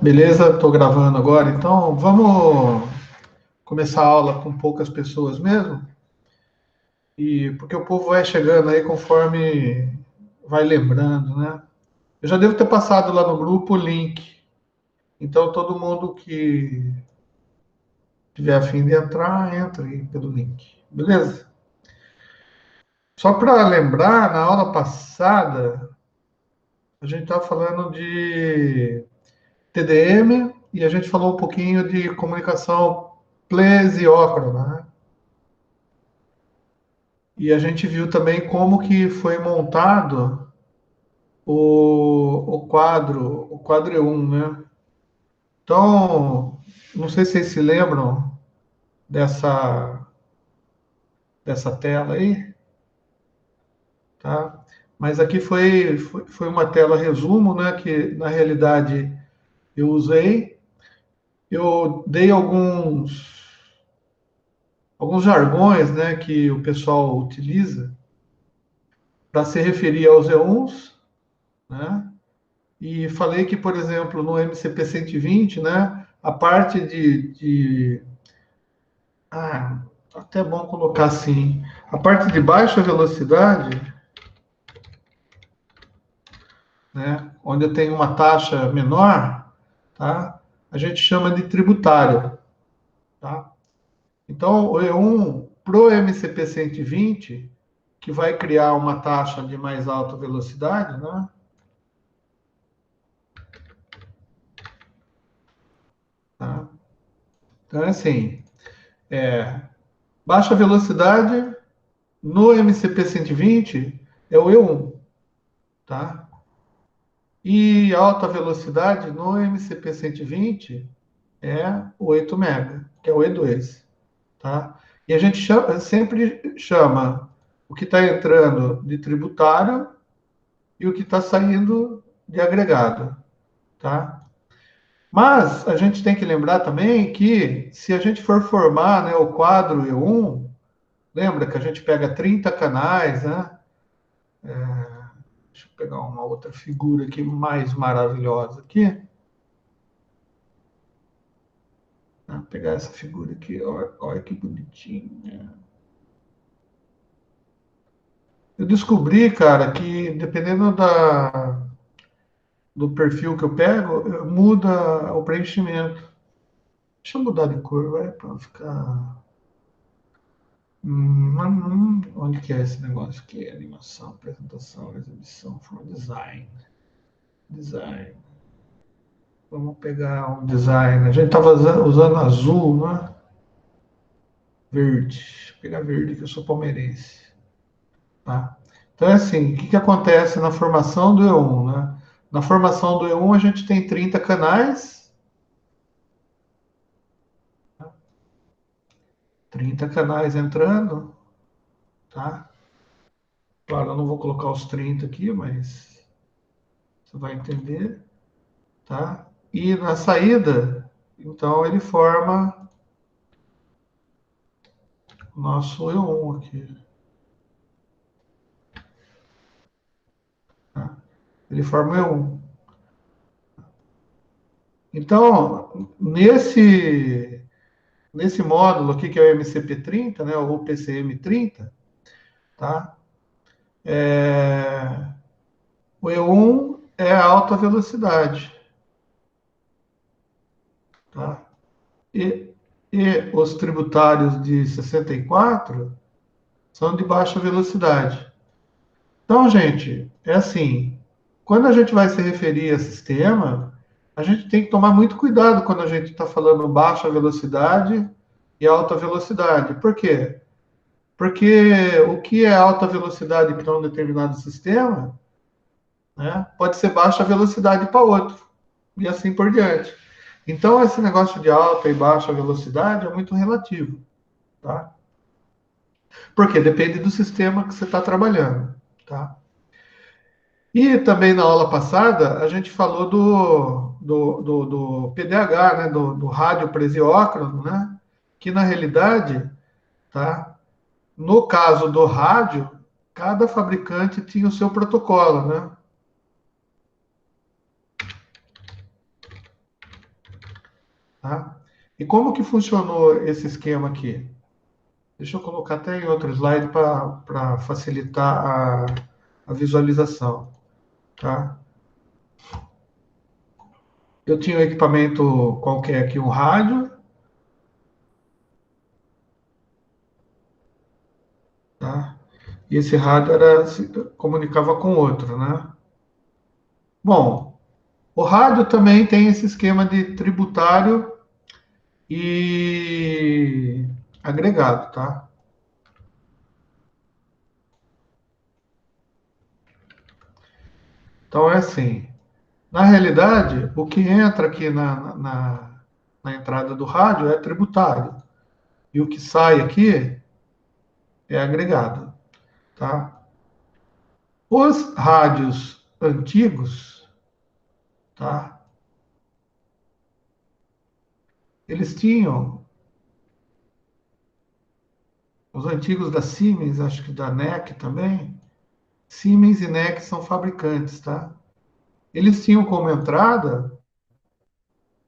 Beleza? Estou gravando agora, então vamos começar a aula com poucas pessoas mesmo, e porque o povo vai chegando aí conforme vai lembrando, né? Eu já devo ter passado lá no grupo o link, então todo mundo que tiver a fim de entrar, entra aí pelo link, beleza? Só para lembrar, na aula passada a gente estava falando de TDM e a gente falou um pouquinho de comunicação plesiócrona, né? E a gente viu também como que foi montado o quadro E1, né? Então, não sei se vocês se lembram dessa, dessa tela aí, tá? Mas aqui foi uma tela resumo, né? Que na realidade eu usei. Eu dei alguns jargões, né? Que o pessoal utiliza para se referir aos E1s, né? E falei que, por exemplo, no MCP 120, né, a parte até bom colocar assim, a parte de baixa velocidade, né, onde eu tenho uma taxa menor, tá, a gente chama de tributário, tá? Então, o E1 pro MCP 120, que vai criar uma taxa de mais alta velocidade, né? Tá? Então, é assim, é, baixa velocidade no MCP 120 é o E1, tá? E alta velocidade no MCP 120 é o 8 mega, que é o E2, tá? E a gente sempre chama o que está entrando de tributário e o que está saindo de agregado, tá? Mas a gente tem que lembrar também que se a gente for formar, né, o quadro E1, lembra que a gente pega 30 canais, né? Deixa eu pegar uma outra figura aqui mais maravilhosa aqui. Vou pegar essa figura aqui, olha, olha que bonitinha. Eu descobri, cara, que dependendo do perfil que eu pego, muda o preenchimento. Deixa eu mudar de cor, vai, para ficar. Onde que é esse negócio aqui? Animação, apresentação, exibição, for design. Design. Vamos pegar um design. A gente estava usando azul, né? Verde. Deixa eu pegar verde, que eu sou palmeirense. Tá? Então, é assim, o que, que acontece na formação do E1, né? Na formação do E1, a gente tem 30 canais, 30 canais entrando, tá? Claro, eu não vou colocar os 30 aqui, mas você vai entender, tá? E na saída, então, ele forma o nosso E1 aqui, tá? Ele forma o E1. Então, nesse módulo aqui, que é o MCP30, né, ou PCM30, tá? É, o E1 é a alta velocidade, tá? E, e os tributários de 64 são de baixa velocidade. Então, gente, é assim, quando a gente vai se referir a sistema, a gente tem que tomar muito cuidado quando a gente está falando baixa velocidade e alta velocidade. Por quê? Porque o que é alta velocidade para um determinado sistema, né, pode ser baixa velocidade para outro, e assim por diante. Então, esse negócio de alta e baixa velocidade é muito relativo, tá? Porque depende do sistema que você está trabalhando, tá? E também na aula passada, a gente falou do PDH, né? Do rádio presiócrono, né? Que na realidade, tá? No caso do rádio, cada fabricante tinha o seu protocolo, né? tá? E como que funcionou esse esquema aqui? Deixa eu colocar até em outro slide para facilitar a visualização, tá? Eu tinha um equipamento qualquer aqui, um rádio, tá? E esse rádio comunicava com outro, né? Bom, o rádio também tem esse esquema de tributário e agregado, tá? Então é assim, na realidade, o que entra aqui na entrada do rádio é tributário e o que sai aqui é agregado, tá? Os rádios antigos, tá? Eles tinham, os antigos da Siemens, acho que da NEC também, Siemens e NEC são fabricantes, tá? Eles tinham como entrada,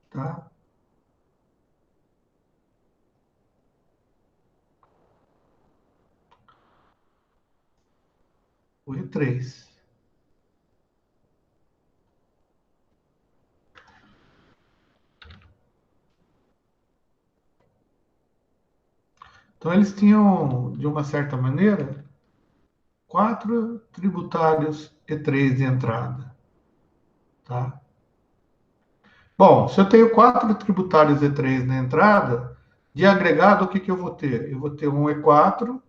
tá? O E3. Então eles tinham, de uma certa maneira, quatro tributários E3 de entrada, tá? Bom, se eu tenho quatro tributários E3 na entrada, de agregado, o que que eu vou ter? Eu vou ter um E4,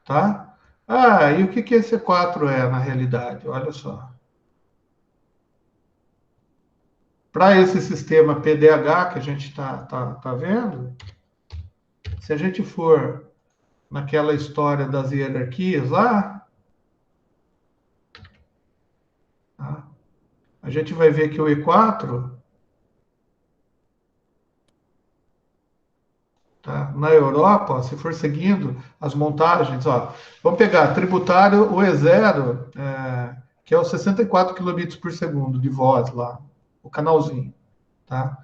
tá? Ah, e o que que esse E4 é na realidade? Olha só. Para esse sistema PDH que a gente tá vendo, se a gente for naquela história das hierarquias lá, tá? A gente vai ver que o E4, tá? Na Europa, ó, se for seguindo as montagens, ó, vamos pegar tributário, o E0, que é os 64 kilobits por segundo de voz lá, o canalzinho, tá?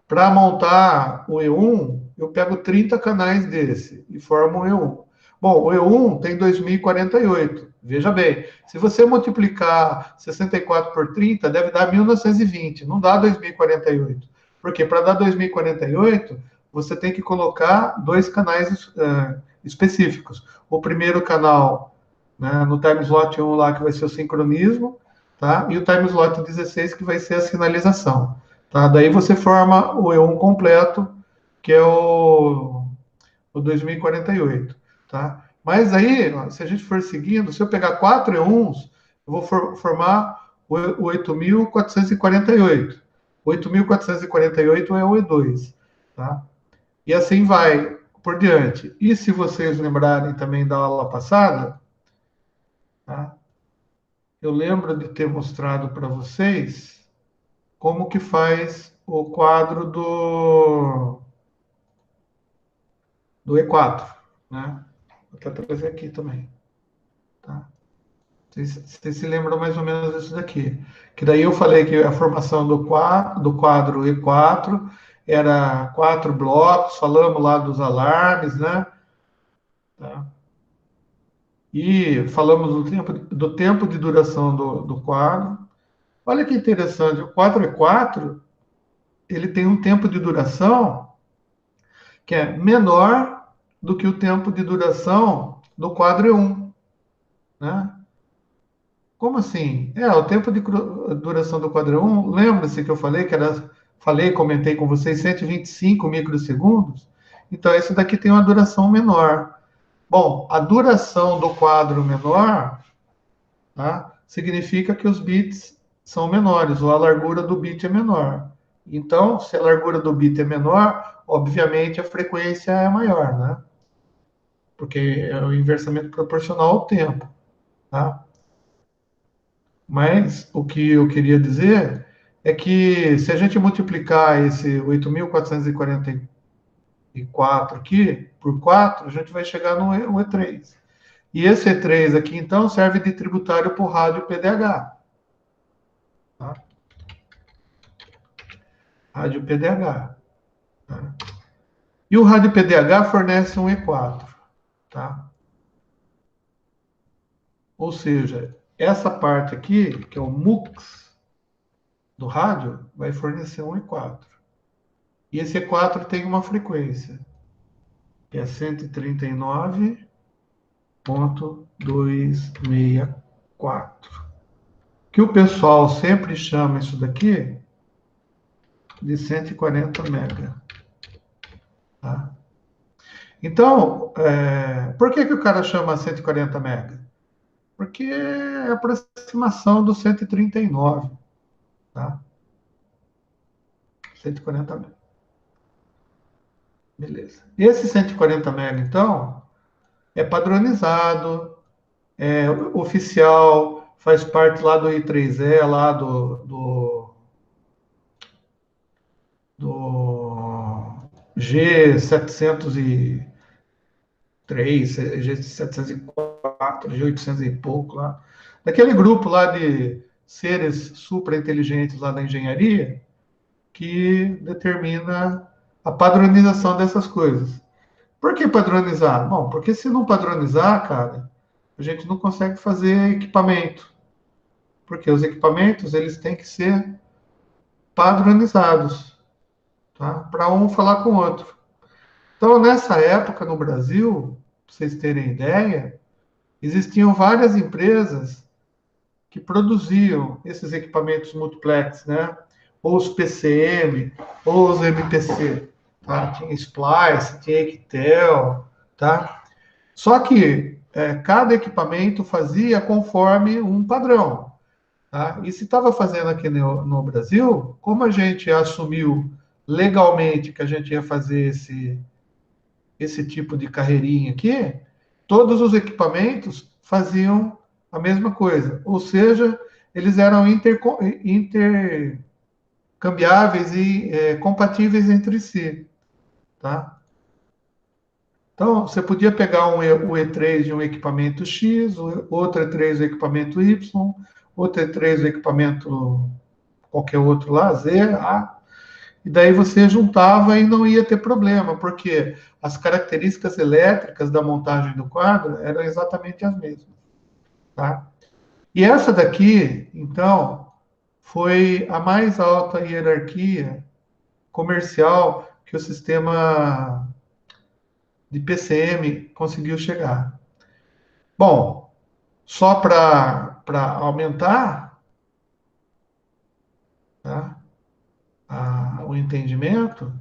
Para montar o E1, eu pego 30 canais desse e formo o E1. Bom, o E1 tem 2048. Veja bem, se você multiplicar 64 por 30, deve dar 1920, não dá 2048. Porque para dar 2048, você tem que colocar dois canais específicos. O primeiro canal, né, no time slot 1 lá, que vai ser o sincronismo, tá? E o time slot 16, que vai ser a sinalização. Tá? Daí você forma o E1 completo, que é o 2048. Tá? Mas aí, se a gente for seguindo, se eu pegar 4 E1s, eu vou formar o 8.448. 8.448 é o E2. Tá? E assim vai por diante. E se vocês lembrarem também da aula passada, tá? Eu lembro de ter mostrado para vocês como que faz o quadro do E4, né? Vou até trazer aqui também, tá? Vocês se lembram mais ou menos disso daqui. Que daí eu falei que a formação do quadro E4 era quatro blocos, falamos lá dos alarmes, né? Tá? E falamos do tempo de duração do quadro. Olha que interessante, o quadro E4, ele tem um tempo de duração que é menor do que o tempo de duração do quadro E1, né? Como assim? O tempo de duração do quadro E1, lembra-se que eu falei que comentei com vocês, 125 microsegundos? Então, esse daqui tem uma duração menor. Bom, a duração do quadro menor, tá, significa que os bits são menores, ou a largura do bit é menor. Então, se a largura do bit é menor, obviamente a frequência é maior, né? Porque é o inversamente proporcional ao tempo, tá? Mas o que eu queria dizer é que se a gente multiplicar esse 8.444 aqui por 4, a gente vai chegar no E3. E esse E3 aqui, então, serve de tributário para o rádio PDH. tá? Rádio PDH, tá? E o rádio PDH fornece um E4, tá? Ou seja, essa parte aqui, que é o MUX do rádio, vai fornecer um E4. E esse E4 tem uma frequência, que é 139.264. Que o pessoal sempre chama isso daqui de 140 mega. Tá? Então, por que o cara chama 140 mega? Porque é a aproximação do 139, tá? 140 mega. Beleza. Esse 140 mega, então, é padronizado, é oficial, faz parte lá do I3E, lá do G703, G704, G800 e pouco lá. Daquele grupo lá de seres supra-inteligentes lá da engenharia, que determina a padronização dessas coisas. Por que padronizar? Bom, porque se não padronizar, cara, a gente não consegue fazer equipamento. Porque os equipamentos, eles têm que ser padronizados, tá? Para um falar com o outro. Então, nessa época, no Brasil, para vocês terem ideia, existiam várias empresas que produziam esses equipamentos multiplex, né? Ou os PCM, ou os MPC, tá? Tinha Splice, tinha Equitel, tá? Só que cada equipamento fazia conforme um padrão, tá? E se estava fazendo aqui no Brasil, como a gente assumiu legalmente que a gente ia fazer esse tipo de carreirinha aqui, todos os equipamentos faziam a mesma coisa, ou seja, eles eram intercambiáveis e compatíveis entre si, tá? Então, você podia pegar o E3 de um equipamento X, outro E3 do equipamento Y, outro E3 do equipamento qualquer outro lá, Z, A, e daí você juntava e não ia ter problema, porque as características elétricas da montagem do quadro eram exatamente as mesmas, tá? E essa daqui, então, foi a mais alta hierarquia comercial que o sistema de PCM conseguiu chegar. Bom, só para aumentar, tá, o entendimento,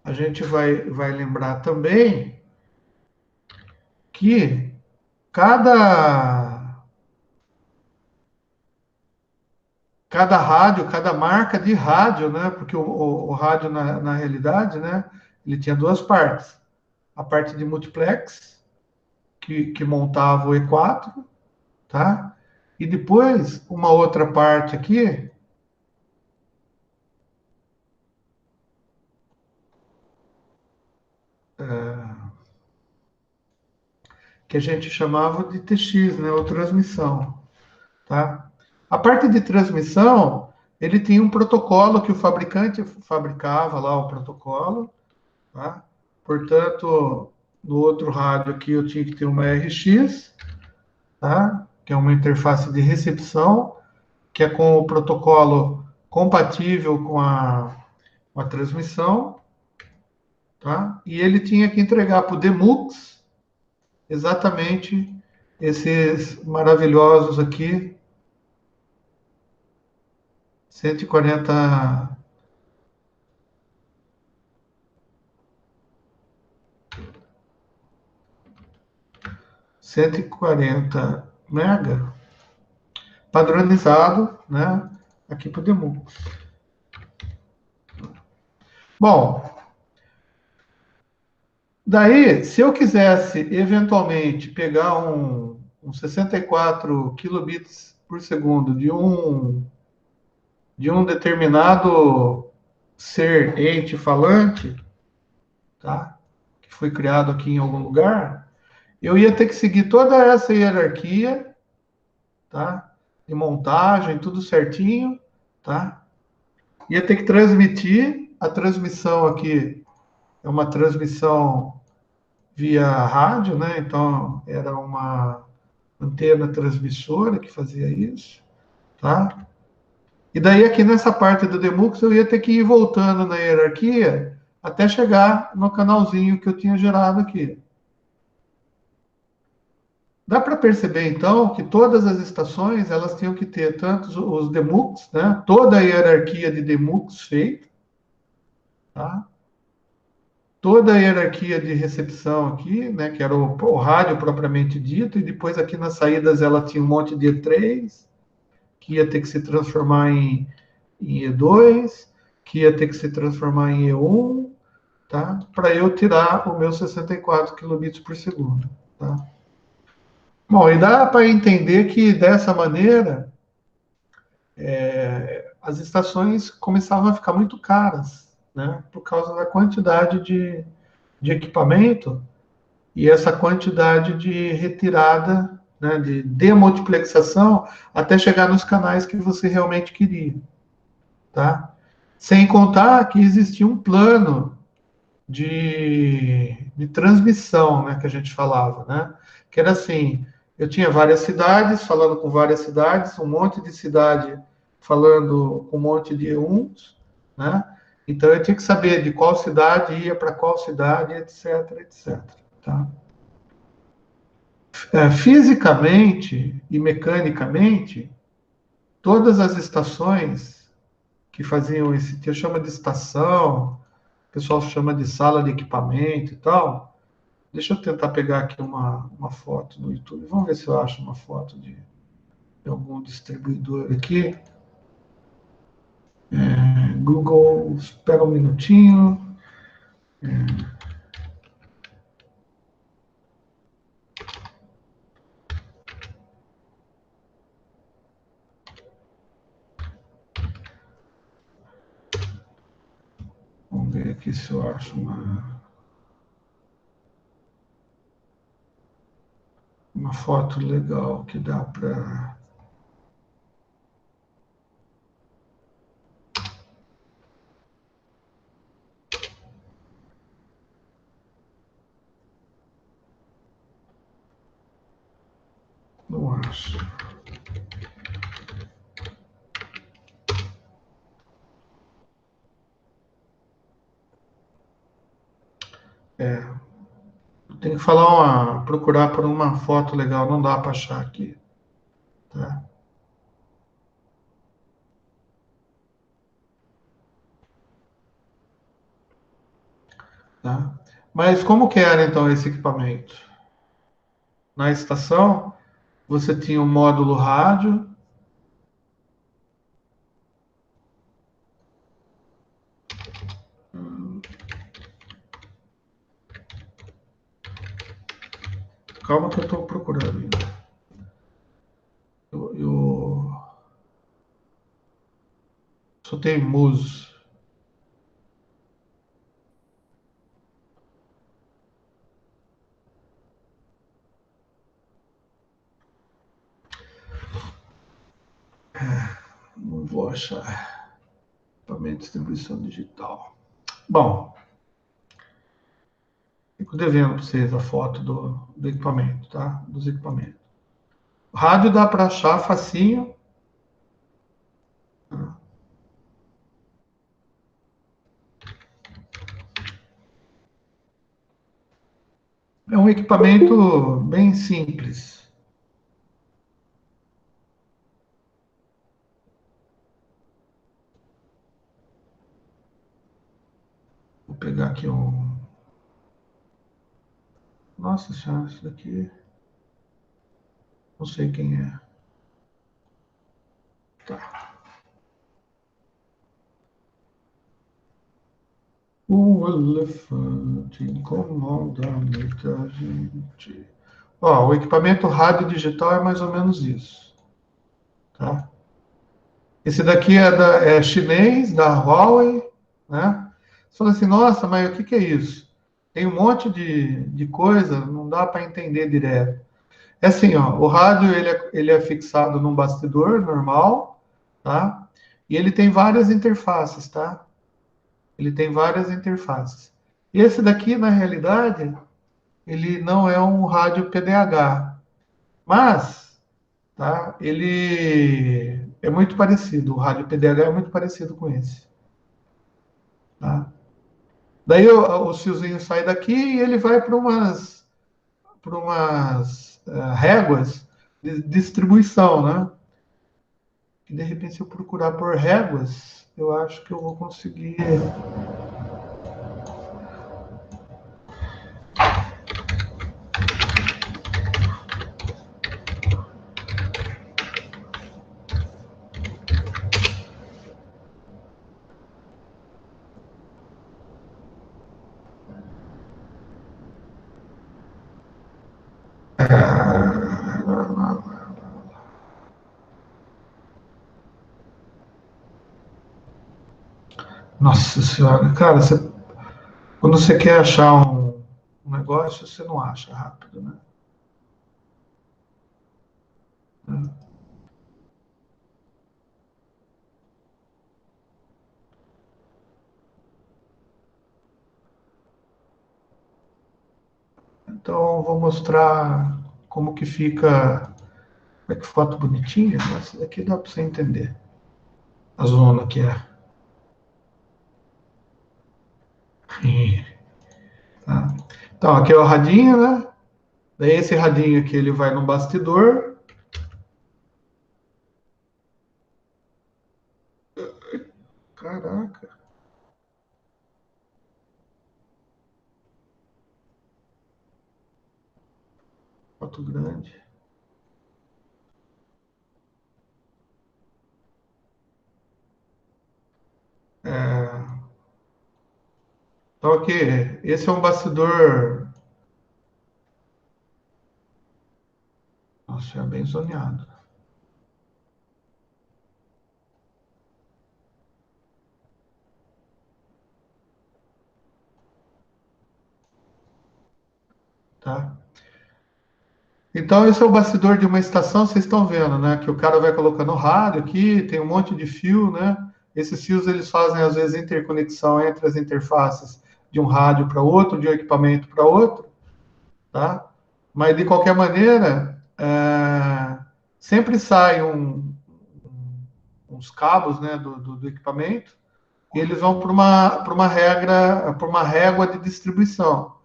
a gente vai lembrar também que cada, cada rádio, cada marca de rádio, né? Porque o rádio, na realidade, né? Ele tinha duas partes. A parte de multiplex, que montava o E4, tá? E depois, uma outra parte aqui, que a gente chamava de TX, né? Ou transmissão, tá? A parte de transmissão, ele tinha um protocolo que o fabricante fabricava lá o protocolo, tá? Portanto, no outro rádio aqui eu tinha que ter uma RX, tá? Que é uma interface de recepção, que é com o protocolo compatível com a transmissão, tá? E ele tinha que entregar para o Demux exatamente esses maravilhosos aqui, 140 mega, padronizado, né? Aqui para o Demux. Bom, daí, se eu quisesse eventualmente pegar um 64 kilobits por segundo de um determinado ser ente falante, tá? Que foi criado aqui em algum lugar, eu ia ter que seguir toda essa hierarquia, tá? de montagem, tudo certinho, tá? Ia ter que transmitir, a transmissão aqui é uma transmissão via rádio, né? Então, era uma antena transmissora que fazia isso, tá? E daí aqui nessa parte do Demux eu ia ter que ir voltando na hierarquia até chegar no canalzinho que eu tinha gerado aqui. Dá para perceber então que todas as estações elas tinham que ter tanto os Demux, né? Toda a hierarquia de Demux feita, tá? Toda a hierarquia de recepção aqui, né? Que era o rádio propriamente dito, e depois aqui nas saídas ela tinha um monte de E3, que ia ter que se transformar em E2, que ia ter que se transformar em E1, tá? Para eu tirar o meu 64 kilobits por segundo, tá? Bom, e dá para entender que dessa maneira as estações começavam a ficar muito caras, né? Por causa da quantidade de equipamento e essa quantidade de retirada, né? De demultiplexação até chegar nos canais que você realmente queria, tá? Sem contar que existia um plano de transmissão, né, que a gente falava, né? Que era assim, eu tinha várias cidades, falando com várias cidades, um monte de cidade falando com um monte de uns, né? Então eu tinha que saber de qual cidade ia para qual cidade, etc, etc, tá? Fisicamente e mecanicamente, todas as estações que faziam esse, que eu chamo de estação, o pessoal chama de sala de equipamento e tal. Deixa eu tentar pegar aqui uma foto no YouTube. Vamos ver se eu acho uma foto de algum distribuidor aqui. Google, espera um minutinho. Vamos ver aqui se eu acho uma foto legal que dá para. Não acho. É, tem que procurar por uma foto legal, não dá para achar aqui, tá? Tá? Mas como que era então esse equipamento? Na estação, você tinha um módulo rádio. Calma que eu estou procurando ainda. Eu sou teimoso. Não vou achar. Equipamento de distribuição digital. Bom, fico devendo para vocês a foto do equipamento, tá? Dos equipamentos. Rádio dá para achar facinho. É um equipamento bem simples. Vou pegar aqui um. Nossa senhora, isso daqui. Não sei quem é. Tá. O elefante incomoda muita gente. Ó, o equipamento rádio digital é mais ou menos isso, tá? Esse daqui é chinês, da Huawei, né? Você fala assim, nossa, mas o que é isso? Tem um monte de coisa, não dá para entender direto. É assim, ó, o rádio ele é fixado num bastidor normal, tá? E ele tem várias interfaces, tá? Ele tem várias interfaces. Esse daqui, na realidade, ele não é um rádio PDH, mas, tá? Ele é muito parecido. O rádio PDH é muito parecido com esse, tá? Daí o fiozinho sai daqui e ele vai para umas réguas de distribuição, né? E de repente, se eu procurar por réguas, eu acho que eu vou conseguir. Nossa senhora, cara, quando você quer achar um negócio, você não acha rápido, né? Então, vou mostrar como que fica. Olha que foto bonitinha. Essa daqui dá para você entender a zona que é. Tá? Então, aqui é o radinho, né? Daí esse radinho aqui ele vai no bastidor. Caraca, foto grande. É, então aqui, esse é um bastidor. Nossa, é bem zoneado, tá? Então, esse é o bastidor de uma estação, vocês estão vendo, né? Que o cara vai colocando rádio aqui, tem um monte de fio, né? Esses fios eles fazem às vezes interconexão entre as interfaces de um rádio para outro, de um equipamento para outro, tá? Mas de qualquer maneira, sempre sai uns cabos, né, do equipamento e eles vão para uma régua de distribuição.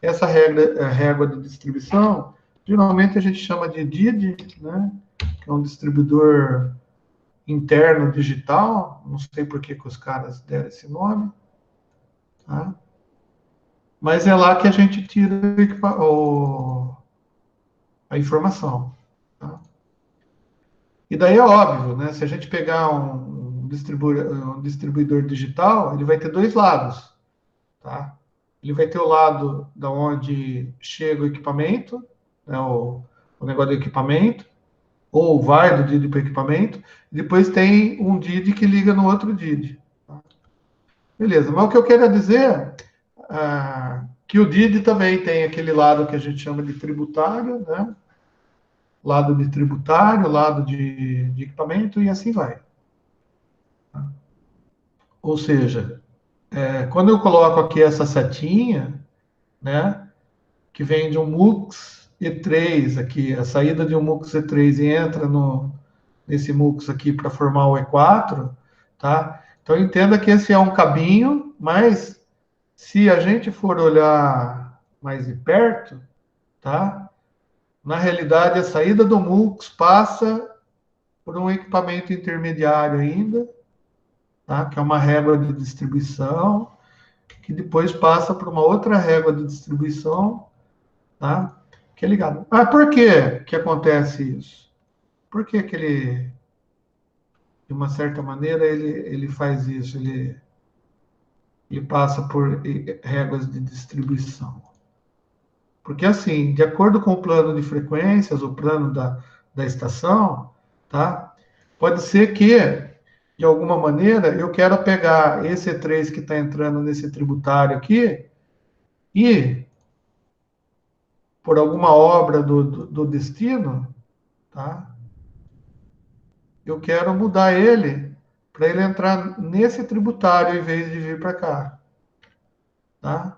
Essa régua de distribuição, geralmente a gente chama de DID, né? Que é um distribuidor interno digital. Não sei por que os caras deram esse nome, tá? Mas é lá que a gente tira a informação, tá? E daí é óbvio, né? Se a gente pegar um distribuidor digital, ele vai ter dois lados, tá? Ele vai ter o lado da onde chega o equipamento, né, o negócio do equipamento, ou vai do DID para o equipamento, e depois tem um DID que liga no outro DID. Tá? Beleza, mas o que eu quero dizer que o DID também tem aquele lado que a gente chama de tributário, né? Lado de tributário, lado de equipamento e assim vai. Tá? Ou seja, quando eu coloco aqui essa setinha, né, que vem de um MUX E3 aqui, a saída de um MUX E3 e entra nesse MUX aqui para formar o E4, tá? Então entenda que esse é um cabinho, mas se a gente for olhar mais de perto, tá? Na realidade, a saída do MUX passa por um equipamento intermediário ainda, tá? Que é uma régua de distribuição, que depois passa por uma outra régua de distribuição, tá? Que é ligado. Ah, por que que acontece isso? Por que que ele, de uma certa maneira, ele faz isso? Ele passa por réguas de distribuição. Porque, assim, de acordo com o plano de frequências, o plano da estação, tá? Pode ser que, de alguma maneira, eu quero pegar esse E3 que está entrando nesse tributário aqui e por alguma obra do destino, tá? Eu quero mudar ele para ele entrar nesse tributário em vez de vir para cá, tá?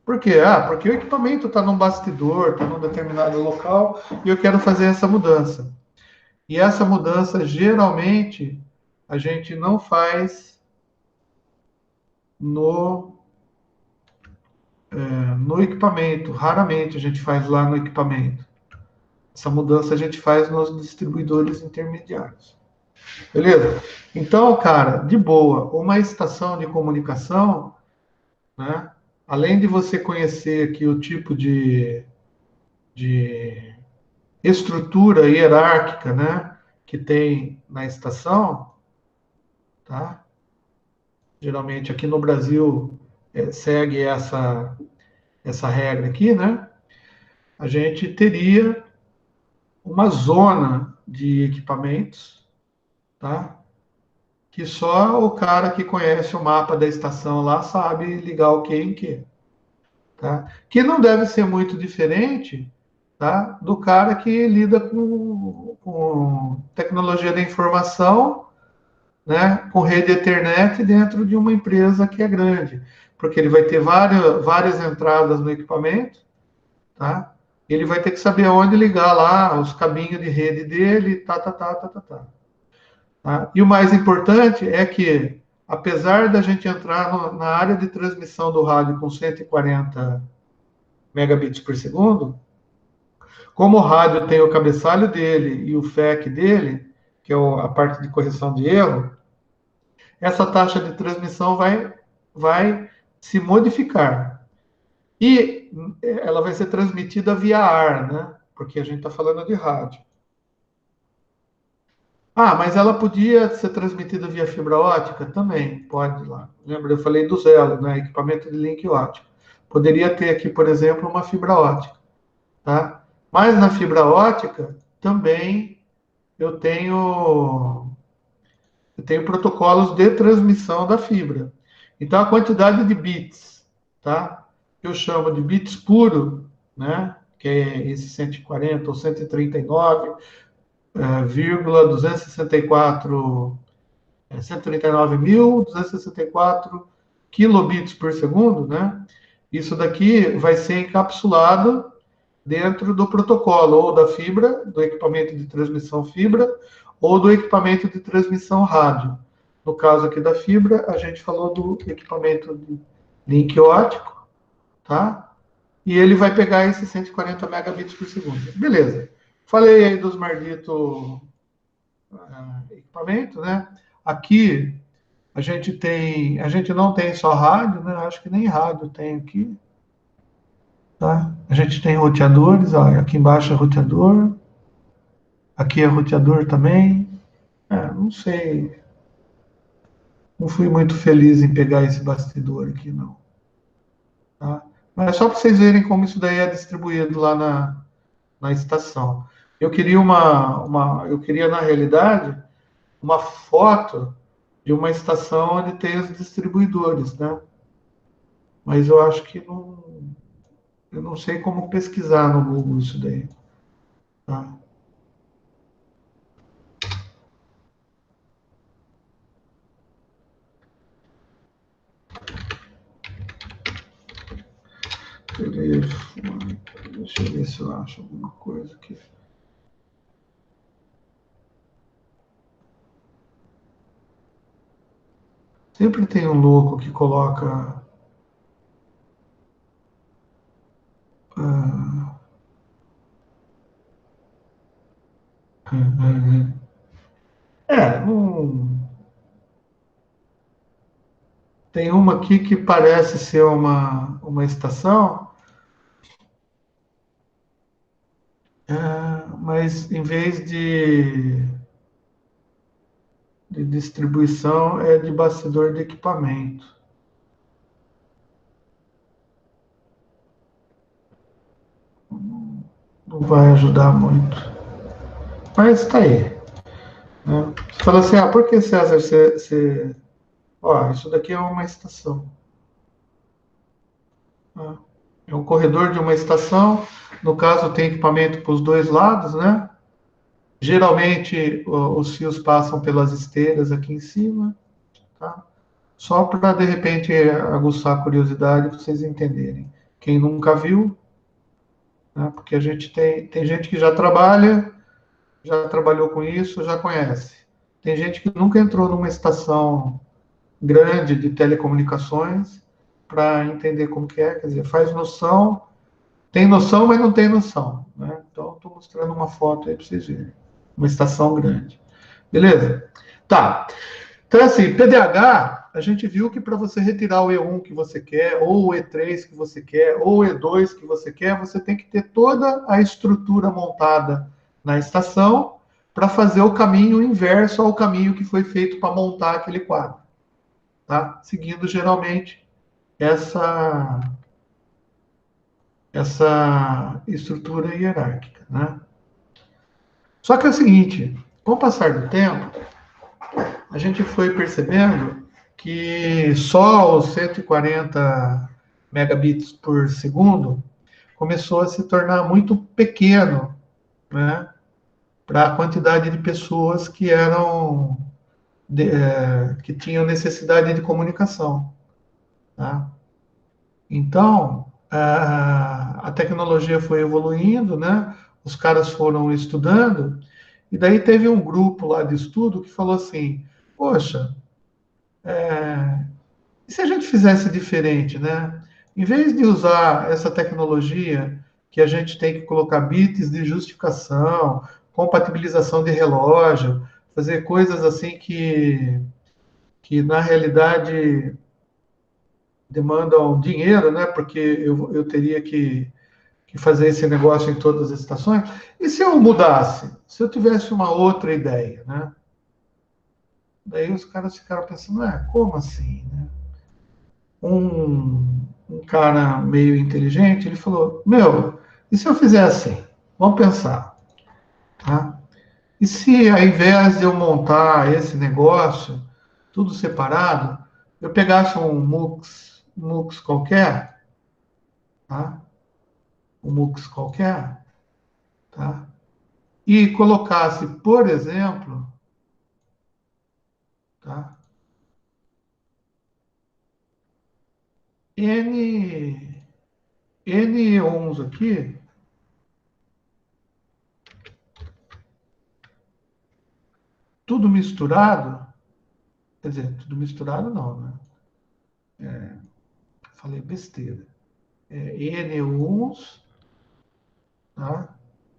Por quê? Ah, porque o equipamento está num bastidor, está num determinado local e eu quero fazer essa mudança. E essa mudança, geralmente, a gente não faz no, no equipamento. Raramente a gente faz lá no equipamento. Essa mudança a gente faz nos distribuidores intermediários. Beleza? Então, cara, de boa, uma estação de comunicação, né? Além de você conhecer aqui o tipo de estrutura hierárquica, né, que tem na estação, tá? Geralmente aqui no Brasil segue essa regra aqui, né? A gente teria uma zona de equipamentos, tá? Que só o cara que conhece o mapa da estação lá sabe ligar o que em que, tá? Que não deve ser muito diferente, tá? Do cara que lida com tecnologia da informação, né? Com rede Ethernet dentro de uma empresa que é grande, porque ele vai ter várias entradas no equipamento, tá? Ele vai ter que saber onde ligar lá os cabinhos de rede dele, tá? E o mais importante é que, apesar da gente entrar na área de transmissão do rádio com 140 megabits por segundo, como o rádio tem o cabeçalho dele e o FEC dele, que é a parte de correção de erro, essa taxa de transmissão vai se modificar. E ela vai ser transmitida via ar, né? Porque a gente está falando de rádio. Ah, mas ela podia ser transmitida via fibra ótica? Também, pode lá. Lembra, eu falei do Zelo, né? Equipamento de link ótico. Poderia ter aqui, por exemplo, uma fibra ótica, tá? Mas na fibra ótica, também eu tenho, eu tenho protocolos de transmissão da fibra. Então, a quantidade de bits, tá? Eu chamo de bits puro, né? Que é esse 140 ou 139, vírgula 264 139.264 kilobits por segundo, né? Isso daqui vai ser encapsulado dentro do protocolo, ou da fibra, do equipamento de transmissão fibra, ou do equipamento de transmissão rádio. No caso aqui da fibra, a gente falou do equipamento de link ótico, tá? E ele vai pegar esses 140 megabits por segundo. Beleza. Falei aí dos Mardito equipamento, né? Aqui a gente não tem só rádio, né? Acho que nem rádio tem aqui, tá? A gente tem roteadores, ó, aqui embaixo é roteador, aqui é roteador também. Não sei, não fui muito feliz em pegar esse bastidor aqui, não, tá? Mas é só para vocês verem como isso daí é distribuído lá na estação. Eu queria na realidade uma foto de uma estação onde tem os distribuidores, né? Mas eu acho que não, eu não sei como pesquisar no Google isso daí, tá? Telefone. Deixa eu ver se eu acho alguma coisa aqui. Sempre tem um louco que coloca. ah, tem uma aqui que parece ser uma estação, mas em vez de distribuição é de bastidor de equipamento. Não vai ajudar muito. Mas está aí. Né? Você fala assim, por que, César, Ó, isso daqui é uma estação. Ah, É um corredor de uma estação. No caso, tem equipamento para os dois lados, né? Geralmente, os fios passam pelas esteiras aqui em cima, tá? Só para, de repente, aguçar a curiosidade, para vocês entenderem. Quem nunca viu, né? Porque a gente tem gente que já trabalha, já trabalhou com isso, já conhece. Tem gente que nunca entrou numa estação grande de telecomunicações para entender como que é, quer dizer, faz noção, tem noção, mas não tem noção, né? Então, estou mostrando uma foto aí para vocês verem. Uma estação grande. Beleza? Tá. Então, assim, PDH, a gente viu que para você retirar o E1 que você quer, ou o E3 que você quer, ou o E2 que você quer, você tem que ter toda a estrutura montada na estação para fazer o caminho inverso ao caminho que foi feito para montar aquele quadro, tá? Seguindo geralmente essa essa estrutura hierárquica, né? Só que é o seguinte, com o passar do tempo, a gente foi percebendo que só os 140 megabits por segundo começou a se tornar muito pequeno, né, para a quantidade de pessoas que que tinham necessidade de comunicação, tá? Então a tecnologia foi evoluindo, né? Os caras foram estudando e daí teve um grupo lá de estudo que falou assim: poxa, e se a gente fizesse diferente, né? Em vez de usar essa tecnologia que a gente tem que colocar bits de justificação, compatibilização de relógio, fazer coisas assim que na realidade demandam dinheiro, né? Porque eu teria que fazer esse negócio em todas as estações. E se eu mudasse? Se eu tivesse uma outra ideia, né? Daí os caras ficaram pensando, como assim, né? Um cara meio inteligente, ele falou: Meu, e se eu fizer assim? Vamos pensar, tá? E se ao invés de eu montar esse negócio, tudo separado, eu pegasse um MUX qualquer, tá? Um MUX qualquer, tá? E colocasse, por exemplo, tá? N, N11 aqui, tudo misturado, quer dizer, tudo misturado não, né? Falei besteira. N1s, tá?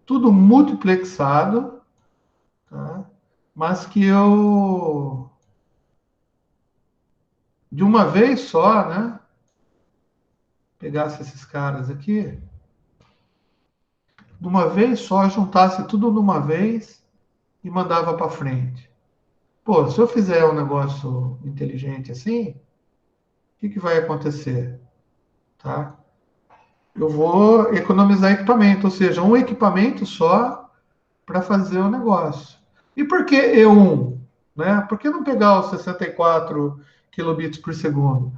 Tudo multiplexado, tá? Mas que eu, de uma vez só, né? Pegasse esses caras aqui, de uma vez só, juntasse tudo numa vez e mandava para frente. Pô, se eu fizer um negócio inteligente assim, o que vai acontecer? Tá? Eu vou economizar equipamento, ou seja, um equipamento só para fazer o negócio. E por que E1? Né? Por que não pegar os 64 kilobits por segundo?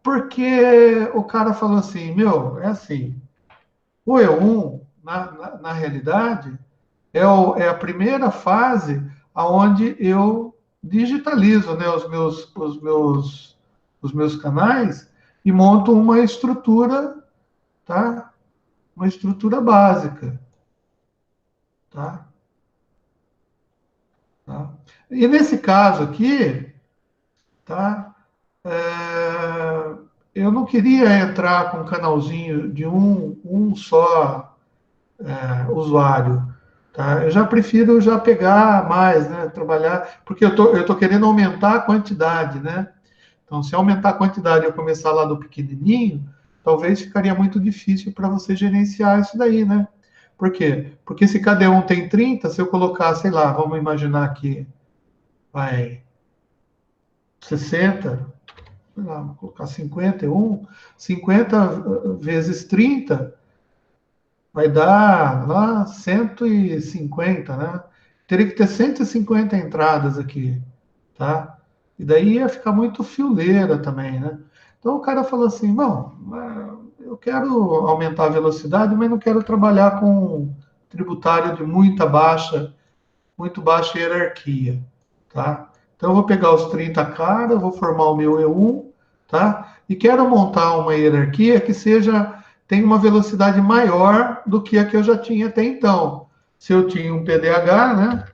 Porque o cara falou assim, meu, é assim, o E1, na realidade, é a primeira fase aonde eu digitalizo, né, os meus canais e monto uma estrutura, tá? Uma estrutura básica, tá? Tá? E nesse caso aqui, tá? É, eu não queria entrar com um canalzinho de um só usuário. Tá? Eu já prefiro já pegar mais, né? Trabalhar, porque eu tô querendo aumentar a quantidade, né? Então, se aumentar a quantidade e eu começar lá do pequenininho, talvez ficaria muito difícil para você gerenciar isso daí, né? Por quê? Porque se cada um tem 30, se eu colocar, sei lá, vamos imaginar que vai 60, sei lá, vou colocar 51, 50 vezes 30 vai dar lá 150, né? Teria que ter 150 entradas aqui, tá? E daí ia ficar muito fioleira também, né? Então o cara falou assim, bom, eu quero aumentar a velocidade, mas não quero trabalhar com tributário de muito baixa hierarquia, tá? Então eu vou pegar os 30 caras, vou formar o meu E1, tá? E quero montar uma hierarquia que tenha uma velocidade maior do que a que eu já tinha até então. Se eu tinha um PDH, né?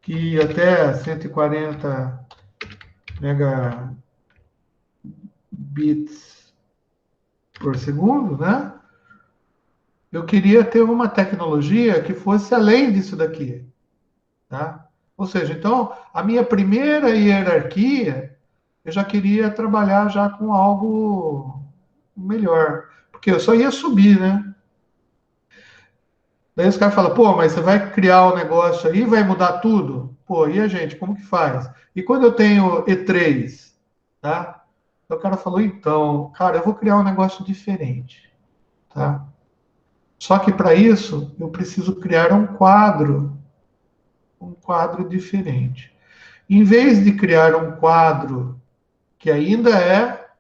Que até 140 megabits por segundo, né? Eu queria ter uma tecnologia que fosse além disso daqui, tá? Ou seja, então, a minha primeira hierarquia, eu já queria trabalhar já com algo melhor, porque eu só ia subir, né? Daí os caras falam, pô, mas você vai criar um negócio aí, vai mudar tudo? Pô, e a gente, como que faz? E quando eu tenho E3, tá? O cara falou, então, cara, eu vou criar um negócio diferente, tá? Só que para isso, eu preciso criar um quadro diferente. Em vez de criar um quadro que ainda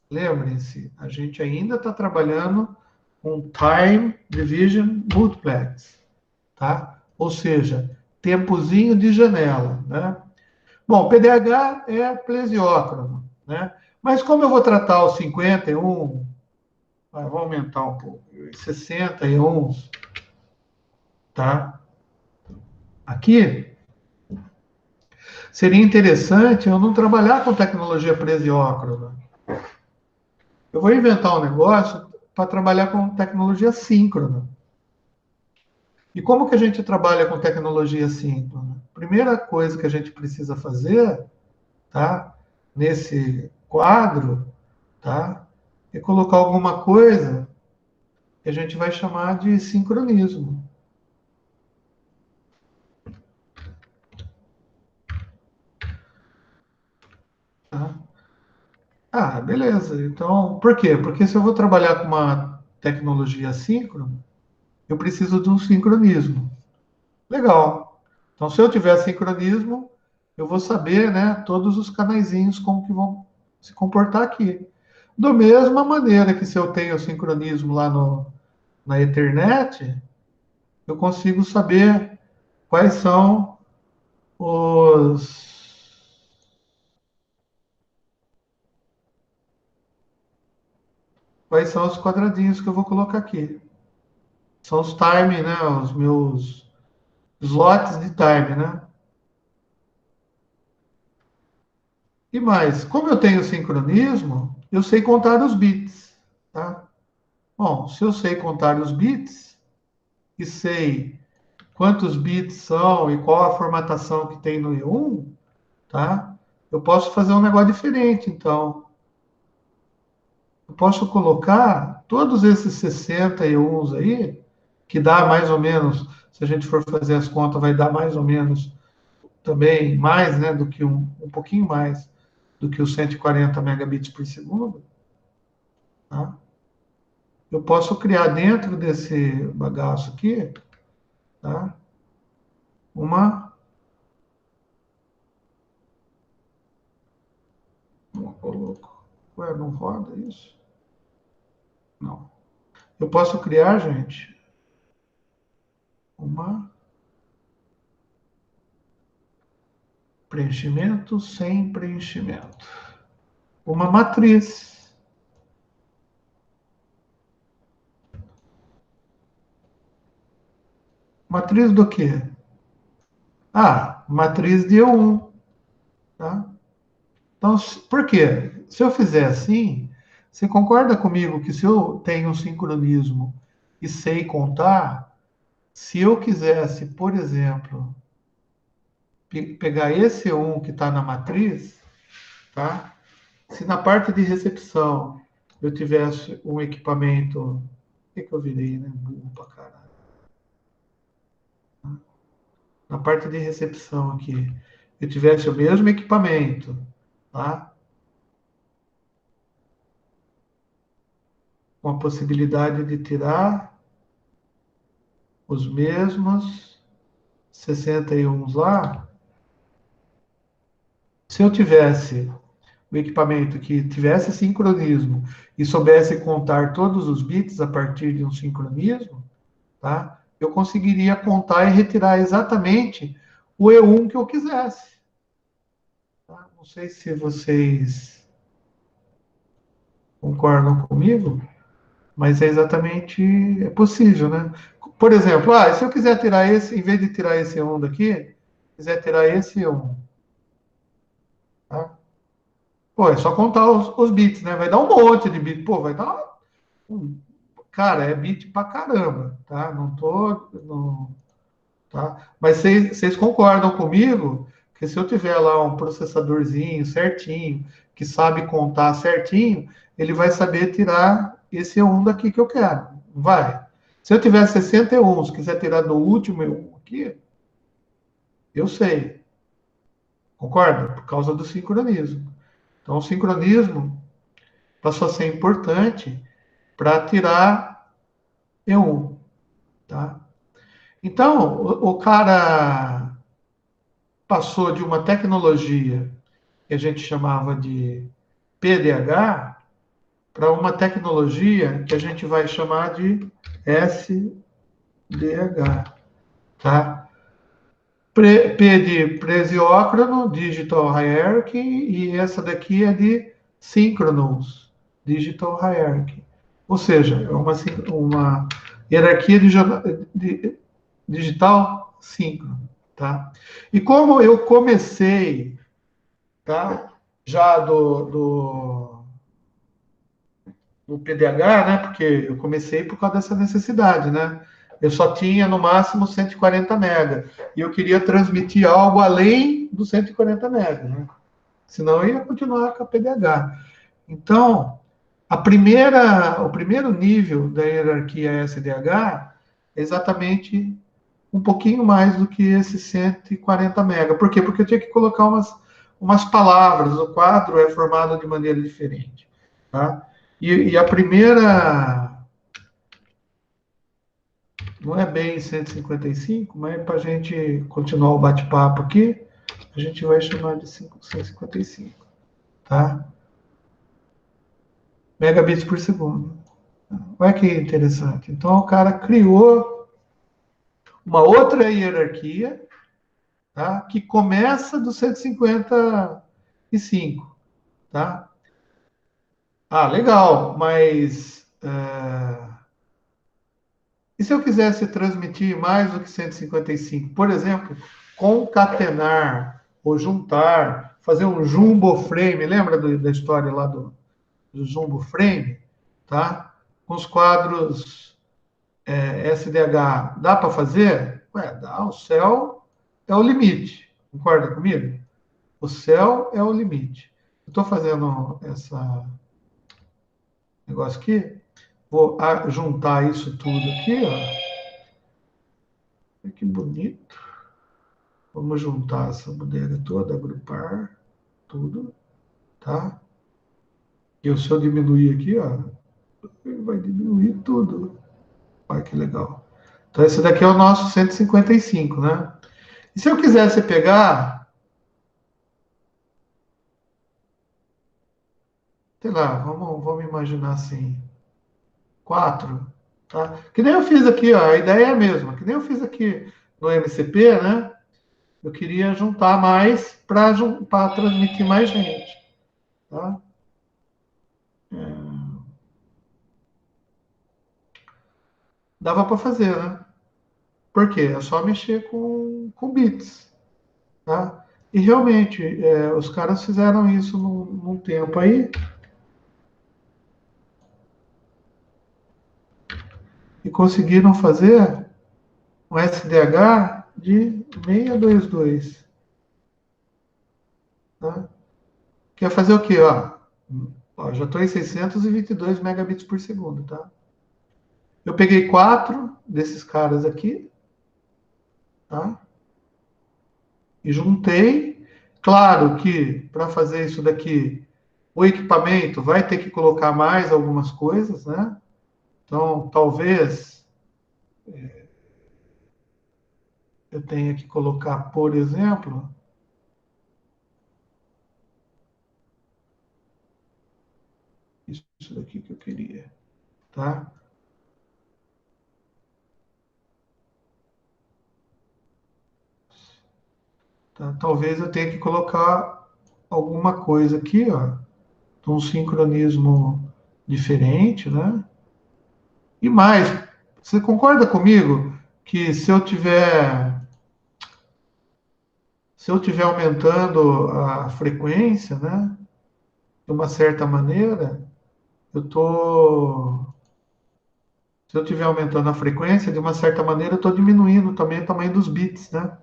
lembrem-se, a gente ainda está trabalhando com Time Division Multiplex, tá? Ou seja, tempozinho de janela, né? Bom, PDH é plesiócrono, né? Mas como eu vou tratar os 51, vou aumentar um pouco, 61, tá? Aqui, seria interessante eu não trabalhar com tecnologia plesiócrona. Eu vou inventar um negócio para trabalhar com tecnologia síncrona. E como que a gente trabalha com tecnologia síncrona? Primeira coisa que a gente precisa fazer, tá? Nesse quadro, tá? É colocar alguma coisa que a gente vai chamar de sincronismo. Tá? Ah, beleza. Então, por quê? Porque se eu vou trabalhar com uma tecnologia síncrona, eu preciso de um sincronismo. Legal. Então, se eu tiver sincronismo, eu vou saber, né, todos os canaizinhos como que vão se comportar aqui. Da mesma maneira que se eu tenho sincronismo lá na Ethernet, eu consigo saber quais são os quais são os quadradinhos que eu vou colocar aqui. São os time, né, os meus slots de time, né? E mais, como eu tenho sincronismo, eu sei contar os bits, tá? Bom, se eu sei contar os bits e sei quantos bits são e qual a formatação que tem no E1, tá? Eu posso fazer um negócio diferente, então. Eu posso colocar todos esses 60 E1s aí, que dá mais ou menos, se a gente for fazer as contas, vai dar mais ou menos também mais, né, do que um pouquinho mais do que os 140 megabits por segundo, tá? Eu posso criar dentro desse bagaço aqui, tá? Uma, ué, não roda isso? Não. Eu posso criar, gente, uma preenchimento sem preenchimento. Uma matriz. Matriz do quê? Ah, matriz de E1, tá? Então, por quê? Se eu fizer assim, você concorda comigo que se eu tenho um sincronismo e sei contar, se eu quisesse, por exemplo, pegar esse um que está na matriz, tá? Se na parte de recepção eu tivesse um equipamento, o que eu virei, né? Burro pra caralho. Na parte de recepção aqui, eu tivesse o mesmo equipamento, tá? Com a possibilidade de tirar os mesmos 61 lá. Se eu tivesse o equipamento que tivesse sincronismo e soubesse contar todos os bits a partir de um sincronismo, tá? Eu conseguiria contar e retirar exatamente o E1 que eu quisesse. Tá? Não sei se vocês concordam comigo, mas é exatamente é possível, né? Por exemplo, se eu quiser tirar esse, em vez de tirar esse E1 daqui, quiser tirar esse E1, tá? Pô, é só contar os bits, né? Vai dar um monte de bits. Pô, vai dar. Cara, é bit pra caramba, tá? Não tô. Não, tá? Mas vocês concordam comigo que se eu tiver lá um processadorzinho certinho, que sabe contar certinho, ele vai saber tirar esse E1 daqui que eu quero. Vai. Se eu tiver 61, se quiser tirar do último E1 aqui, eu sei. Concorda? Por causa do sincronismo. Então, o sincronismo passou a ser importante para tirar E1, tá? Então, o cara passou de uma tecnologia que a gente chamava de PDH para uma tecnologia que a gente vai chamar de SDH, tá? P de Presiócrono, Digital Hierarchy, e essa daqui é de Synchronous, Digital Hierarchy. Ou seja, é uma hierarquia de digital síncrono, tá? E como eu comecei, tá? Já do PDH, né? Porque eu comecei por causa dessa necessidade, né? Eu só tinha no máximo 140 mega e eu queria transmitir algo além dos 140 mega, né? Senão eu ia continuar com a PDH. Então, o primeiro nível da hierarquia SDH é exatamente um pouquinho mais do que esses 140 mega. Por quê? Porque eu tinha que colocar umas palavras. O quadro é formado de maneira diferente, tá? E a primeira, não é bem 155, mas para a gente continuar o bate-papo aqui, a gente vai chamar de 155, tá? Megabits por segundo. Olha que interessante. Então, o cara criou uma outra hierarquia, tá? Que começa do 155, tá? Ah, legal, mas e se eu quisesse transmitir mais do que 155? Por exemplo, concatenar ou juntar, fazer um jumbo frame, lembra da história lá do jumbo frame? Tá? Com os quadros SDH, dá para fazer? Ué, dá, o céu é o limite, concorda comigo? O céu é o limite. Eu estou fazendo essa negócio aqui, vou juntar isso tudo aqui, ó. Olha que bonito. Vamos juntar essa bodega toda, agrupar tudo, tá? E se eu diminuir aqui, ó, ele vai diminuir tudo. Olha que legal. Então, esse daqui é o nosso 155, né? E se eu quisesse pegar, sei lá, vamos imaginar assim, 4, tá? Que nem eu fiz aqui, ó, a ideia é a mesma. Que nem eu fiz aqui no MCP, né? Eu queria juntar mais para transmitir mais gente, tá? Dava para fazer, né? Por quê? É só mexer com bits, tá? E realmente, os caras fizeram isso num tempo aí e conseguiram fazer um SDH de 622, tá? Quer fazer o quê? Ó, já estou em 622 megabits por segundo, tá? Eu peguei 4 desses caras aqui, tá? E juntei. Claro que para fazer isso daqui, o equipamento vai ter que colocar mais algumas coisas, né? Então, talvez eu tenha que colocar, por exemplo, Isso daqui que eu queria, tá? Tá? Talvez eu tenha que colocar alguma coisa aqui, ó, um sincronismo diferente, né? E mais, você concorda comigo que se eu tiver aumentando a frequência, né, de uma certa maneira, eu tô se eu estiver aumentando a frequência, de uma certa maneira, eu estou diminuindo também o tamanho dos bits, né?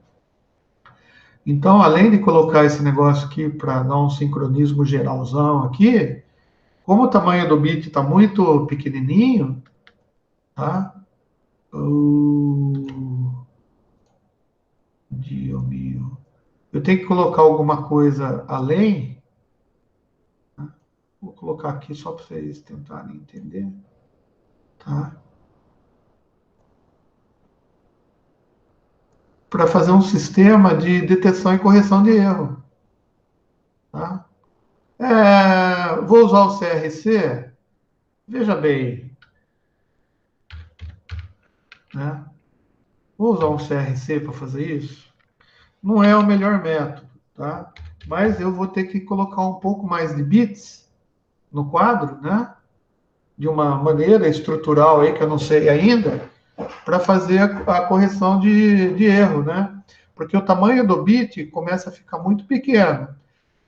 Então, além de colocar esse negócio aqui para dar um sincronismo geralzão aqui, como o tamanho do bit está muito pequenininho, tá? O Dio mio. Eu tenho que colocar alguma coisa além. Vou colocar aqui só para vocês tentarem entender, tá? Para fazer um sistema de detecção e correção de erro, tá? Vou usar o CRC. Veja bem, né? Vou usar um CRC para fazer isso. Não é o melhor método, tá? Mas eu vou ter que colocar um pouco mais de bits no quadro, né? De uma maneira estrutural aí que eu não sei ainda, para fazer a correção de erro, né? Porque o tamanho do bit começa a ficar muito pequeno.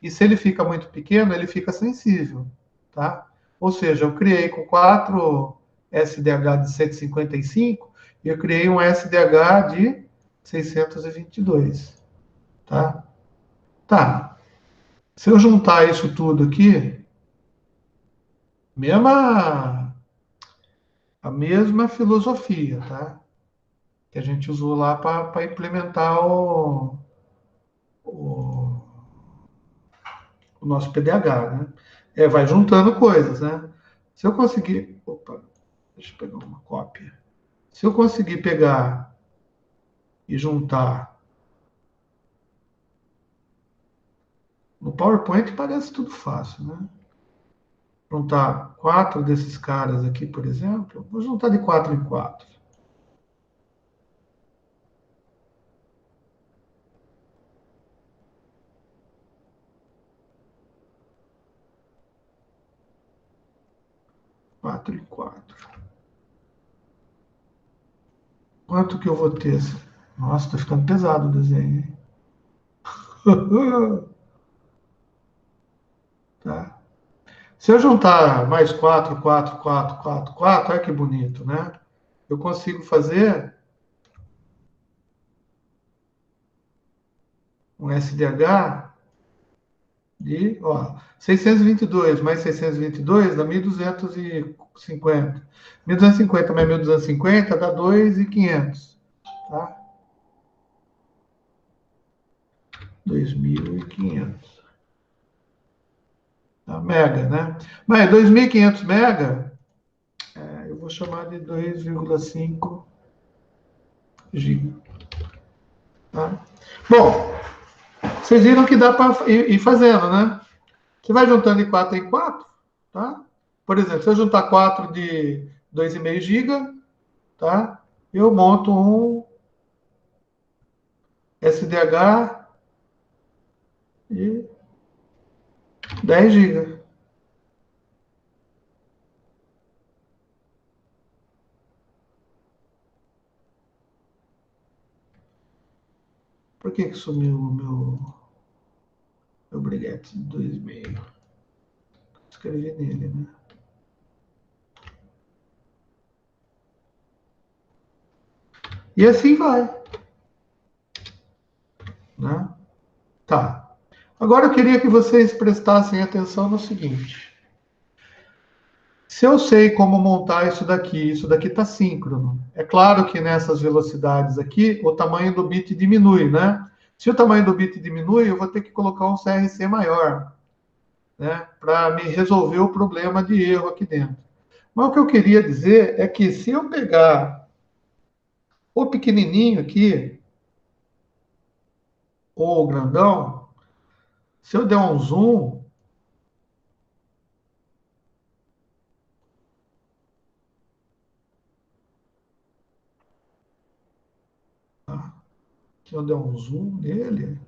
E se ele fica muito pequeno, ele fica sensível, tá? Ou seja, eu criei com 4 SDH de 155 e eu criei um SDH de 622, tá? Tá. Se eu juntar isso tudo aqui, mesma, a mesma filosofia, tá? Que a gente usou lá para implementar o, o nosso PDH, né? Vai juntando coisas, né? Se eu conseguir. Opa, deixa eu pegar uma cópia. Se eu conseguir pegar e juntar. No PowerPoint parece tudo fácil, né? Juntar 4 desses caras aqui, por exemplo. Vou juntar de 4 em 4. Quatro em 4. Quanto que eu vou ter? Nossa, tá ficando pesado o desenho, hein? Tá? Se eu juntar mais 4, 4, 4, 4, 4, olha que bonito, né? Eu consigo fazer um SDH de, ó, 622 mais 622 dá 1.250. 1.250 mais 1.250 dá 2.500, tá? 2.500. Tá? Mega, né? Mas 2.500 mega, eu vou chamar de 2,5 GB, tá? Bom, vocês viram que dá para ir fazendo, né? Você vai juntando de 4 em 4, tá? Por exemplo, se eu juntar 4 de 2,5 GB, tá? Eu monto um SDH de 10 GB. Por que sumiu o meu briguete de 2,5? Escrevi nele, né? E assim vai, né? Tá. Agora eu queria que vocês prestassem atenção no seguinte. Se eu sei como montar isso daqui está síncrono. É claro que nessas velocidades aqui, o tamanho do bit diminui, né? Se o tamanho do bit diminui, eu vou ter que colocar um CRC maior, né? Para me resolver o problema de erro aqui dentro. Mas o que eu queria dizer é que se eu pegar o pequenininho aqui, ou o grandão, se eu der um zoom, Se eu der um zoom nele,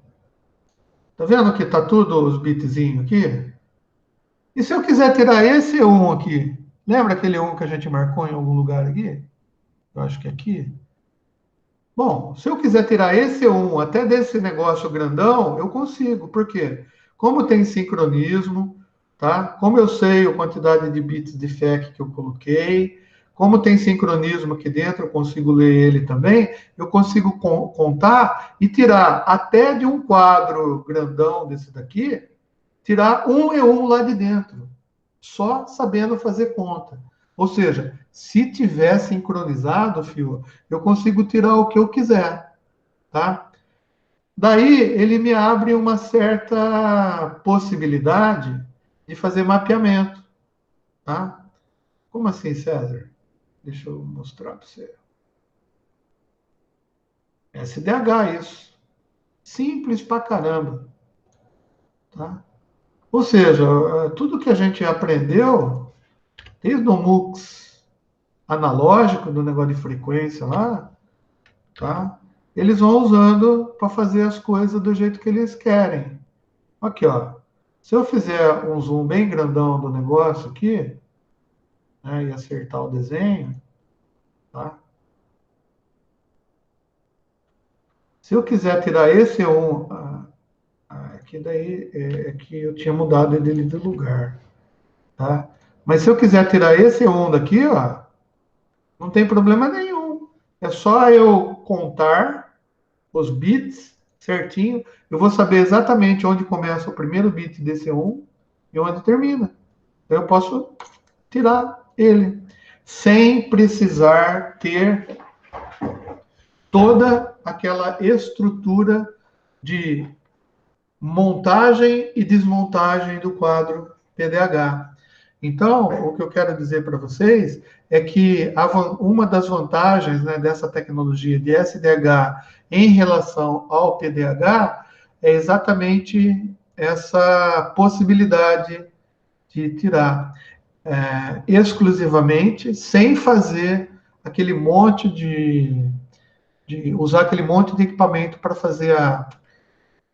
tá vendo que tá tudo os bitzinhos aqui? E se eu quiser tirar esse um aqui? Lembra aquele um que a gente marcou em algum lugar aqui? Eu acho que é aqui. Bom, se eu quiser tirar esse um até desse negócio grandão, eu consigo. Por quê? Como tem sincronismo, tá? Como eu sei a quantidade de bits de FEC que eu coloquei, como tem sincronismo aqui dentro, eu consigo ler ele também, eu consigo contar e tirar até de um quadro grandão desse daqui, tirar um e um lá de dentro, só sabendo fazer conta. Ou seja, se tiver sincronizado, fio, eu consigo tirar o que eu quiser, tá? Daí ele me abre uma certa possibilidade de fazer mapeamento, tá? Como assim, César? Deixa eu mostrar para você. SDH isso. Simples pra caramba, tá? Ou seja, tudo que a gente aprendeu, desde o MUX analógico, do negócio de frequência lá, tá? Eles vão usando para fazer as coisas do jeito que eles querem. Aqui, ó. Se eu fizer um zoom bem grandão do negócio aqui, né, e acertar o desenho, tá? Se eu quiser tirar esse um, aqui daí é que eu tinha mudado ele de lugar, tá? Mas se eu quiser tirar esse um daqui, ó, não tem problema nenhum. É só eu contar os bits certinho. Eu vou saber exatamente onde começa o primeiro bit desse um e onde termina. Então, eu posso tirar ele sem precisar ter toda aquela estrutura de montagem e desmontagem do quadro PDH. Então, o que eu quero dizer para vocês é que uma das vantagens, né, dessa tecnologia de SDH em relação ao PDH é exatamente essa possibilidade de tirar exclusivamente, sem fazer aquele monte de usar aquele monte de equipamento para fazer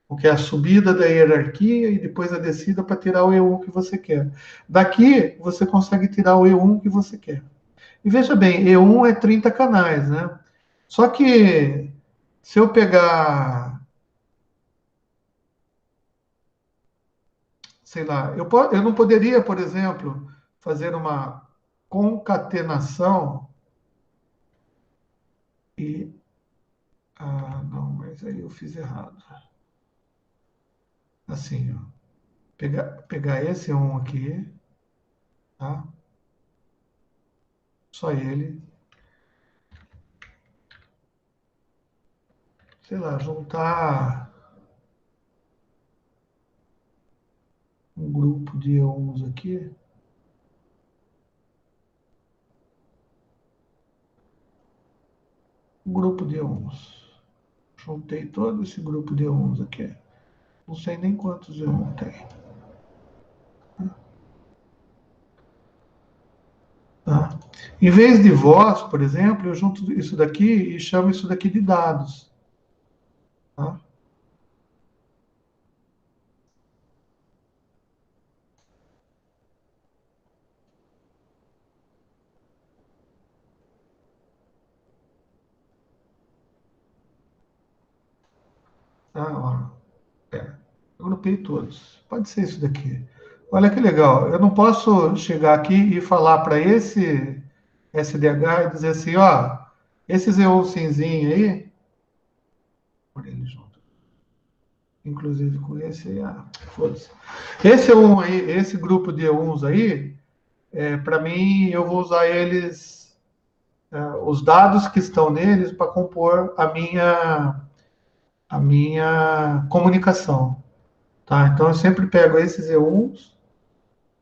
o que é a subida da hierarquia e depois a descida para tirar o E1 que você quer. Daqui, você consegue tirar o E1 que você quer. E veja bem, E1 é 30 canais, né? Só que se eu pegar, sei lá, eu não poderia, por exemplo, fazer uma concatenação e. Ah, não, mas aí eu fiz errado. Assim, ó. Pegar esse um aqui, tá? Só ele. Sei lá, juntar um grupo de E1s aqui. Um grupo de E1s. Juntei todo esse grupo de E1s aqui. Não sei nem quantos E1 tem. Tá? Em vez de voz, por exemplo, eu junto isso daqui e chamo isso daqui de dados. Tá? Tá? Ó, eu agrupei todos. Pode ser isso daqui. Olha que legal. Eu não posso chegar aqui e falar para esse SDH e dizer assim, ó, esses E1 cinzinho aí, por ele junto. Inclusive com esse, foda-se. Esse E1 aí, esse grupo de E1s aí, para mim, eu vou usar eles, os dados que estão neles para compor a minha comunicação. Tá? Então, eu sempre pego esses E1s,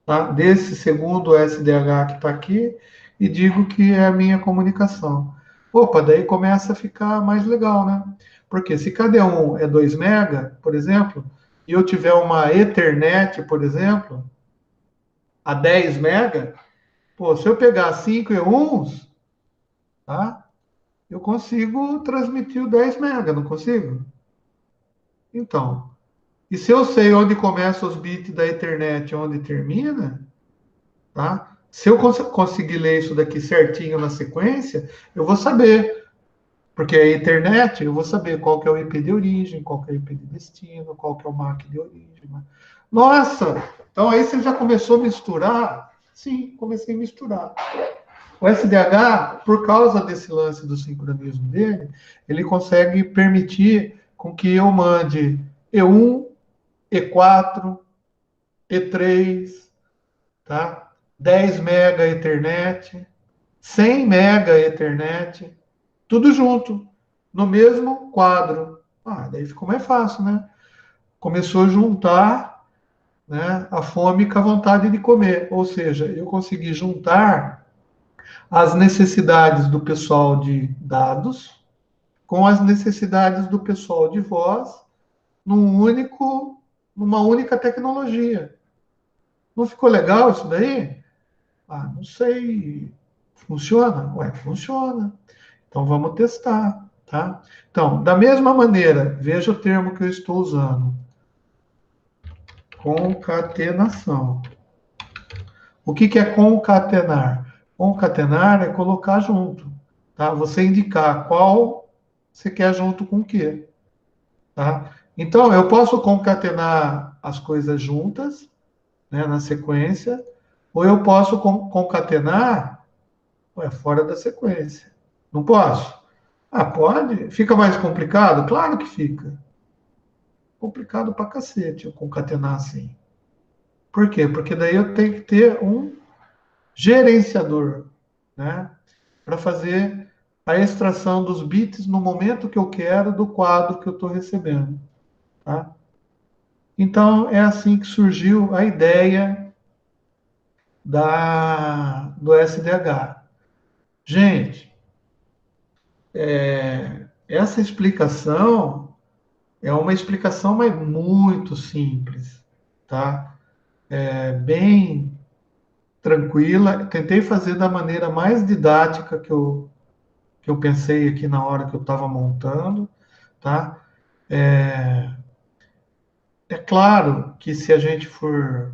tá? Desse segundo SDH que está aqui, e digo que é a minha comunicação. Opa, daí começa a ficar mais legal, né? Porque se cada um é 2 mega, por exemplo, e eu tiver uma Ethernet, por exemplo, a 10 mega, pô, se eu pegar 5 E1s, tá? eu consigo transmitir o 10 mega, não consigo? Então, e se eu sei onde começa os bits da Ethernet e onde termina, tá? Se eu conseguir ler isso daqui certinho na sequência, eu vou saber, porque a Ethernet, eu vou saber qual que é o IP de origem, qual que é o IP de destino, qual que é o MAC de origem. Né? Nossa! Então aí você já começou a misturar? Sim, comecei a misturar. O SDH, por causa desse lance do sincronismo dele, ele consegue permitir com que eu mande E1, E4, E3, tá? 10 mega Ethernet, 100 mega Ethernet, tudo junto, no mesmo quadro. Ah, daí ficou mais fácil, né? Começou a juntar, né, a fome com a vontade de comer. Ou seja, eu consegui juntar as necessidades do pessoal de dados com as necessidades do pessoal de voz numa única tecnologia. Não ficou legal isso daí? Ah, não sei. Funciona? Ué, funciona. Então vamos testar, tá? Então, da mesma maneira, veja o termo que eu estou usando: concatenação. O que é concatenar? Concatenar é colocar junto, tá? Você indicar qual você quer junto com o quê, tá? Então, eu posso concatenar as coisas juntas, né, na sequência, ou eu posso concatenar, fora da sequência. Não posso? Ah, pode? Fica mais complicado? Claro que fica. Complicado pra cacete eu concatenar assim. Por quê? Porque daí eu tenho que ter um gerenciador, né? Para fazer a extração dos bits no momento que eu quero do quadro que eu estou recebendo, tá? Então, é assim que surgiu a ideia do SDH. Gente, essa explicação é uma explicação mas muito simples, tá? É bem tranquila. Tentei fazer da maneira mais didática que eu pensei aqui na hora que eu estava montando, tá? É claro que se a gente for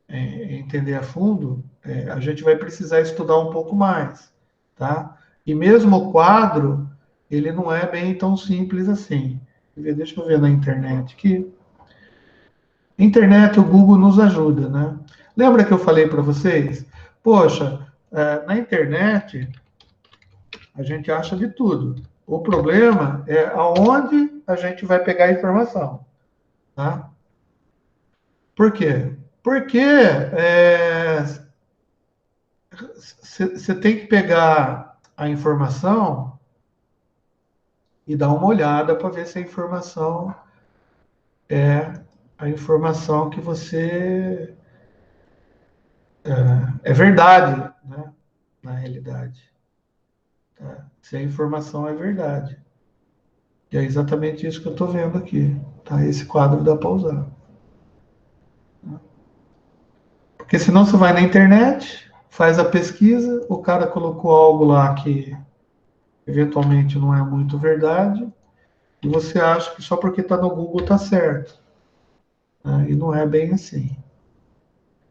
entender a fundo, a gente vai precisar estudar um pouco mais, tá? E mesmo o quadro, ele não é bem tão simples assim. Deixa eu ver na internet aqui. Internet, o Google nos ajuda, né? Lembra que eu falei para vocês? Poxa, na internet a gente acha de tudo. O problema é aonde a gente vai pegar a informação, tá? Por quê? Porque você tem que pegar a informação e dar uma olhada para ver se a informação é a informação que você é verdade, né? Na realidade, tá? Se a informação é verdade. E é exatamente isso que eu estou vendo aqui, tá? Esse quadro dá para usar. Porque senão você vai na internet, faz a pesquisa, o cara colocou algo lá que eventualmente não é muito verdade, e você acha que só porque está no Google está certo. Né? E não é bem assim.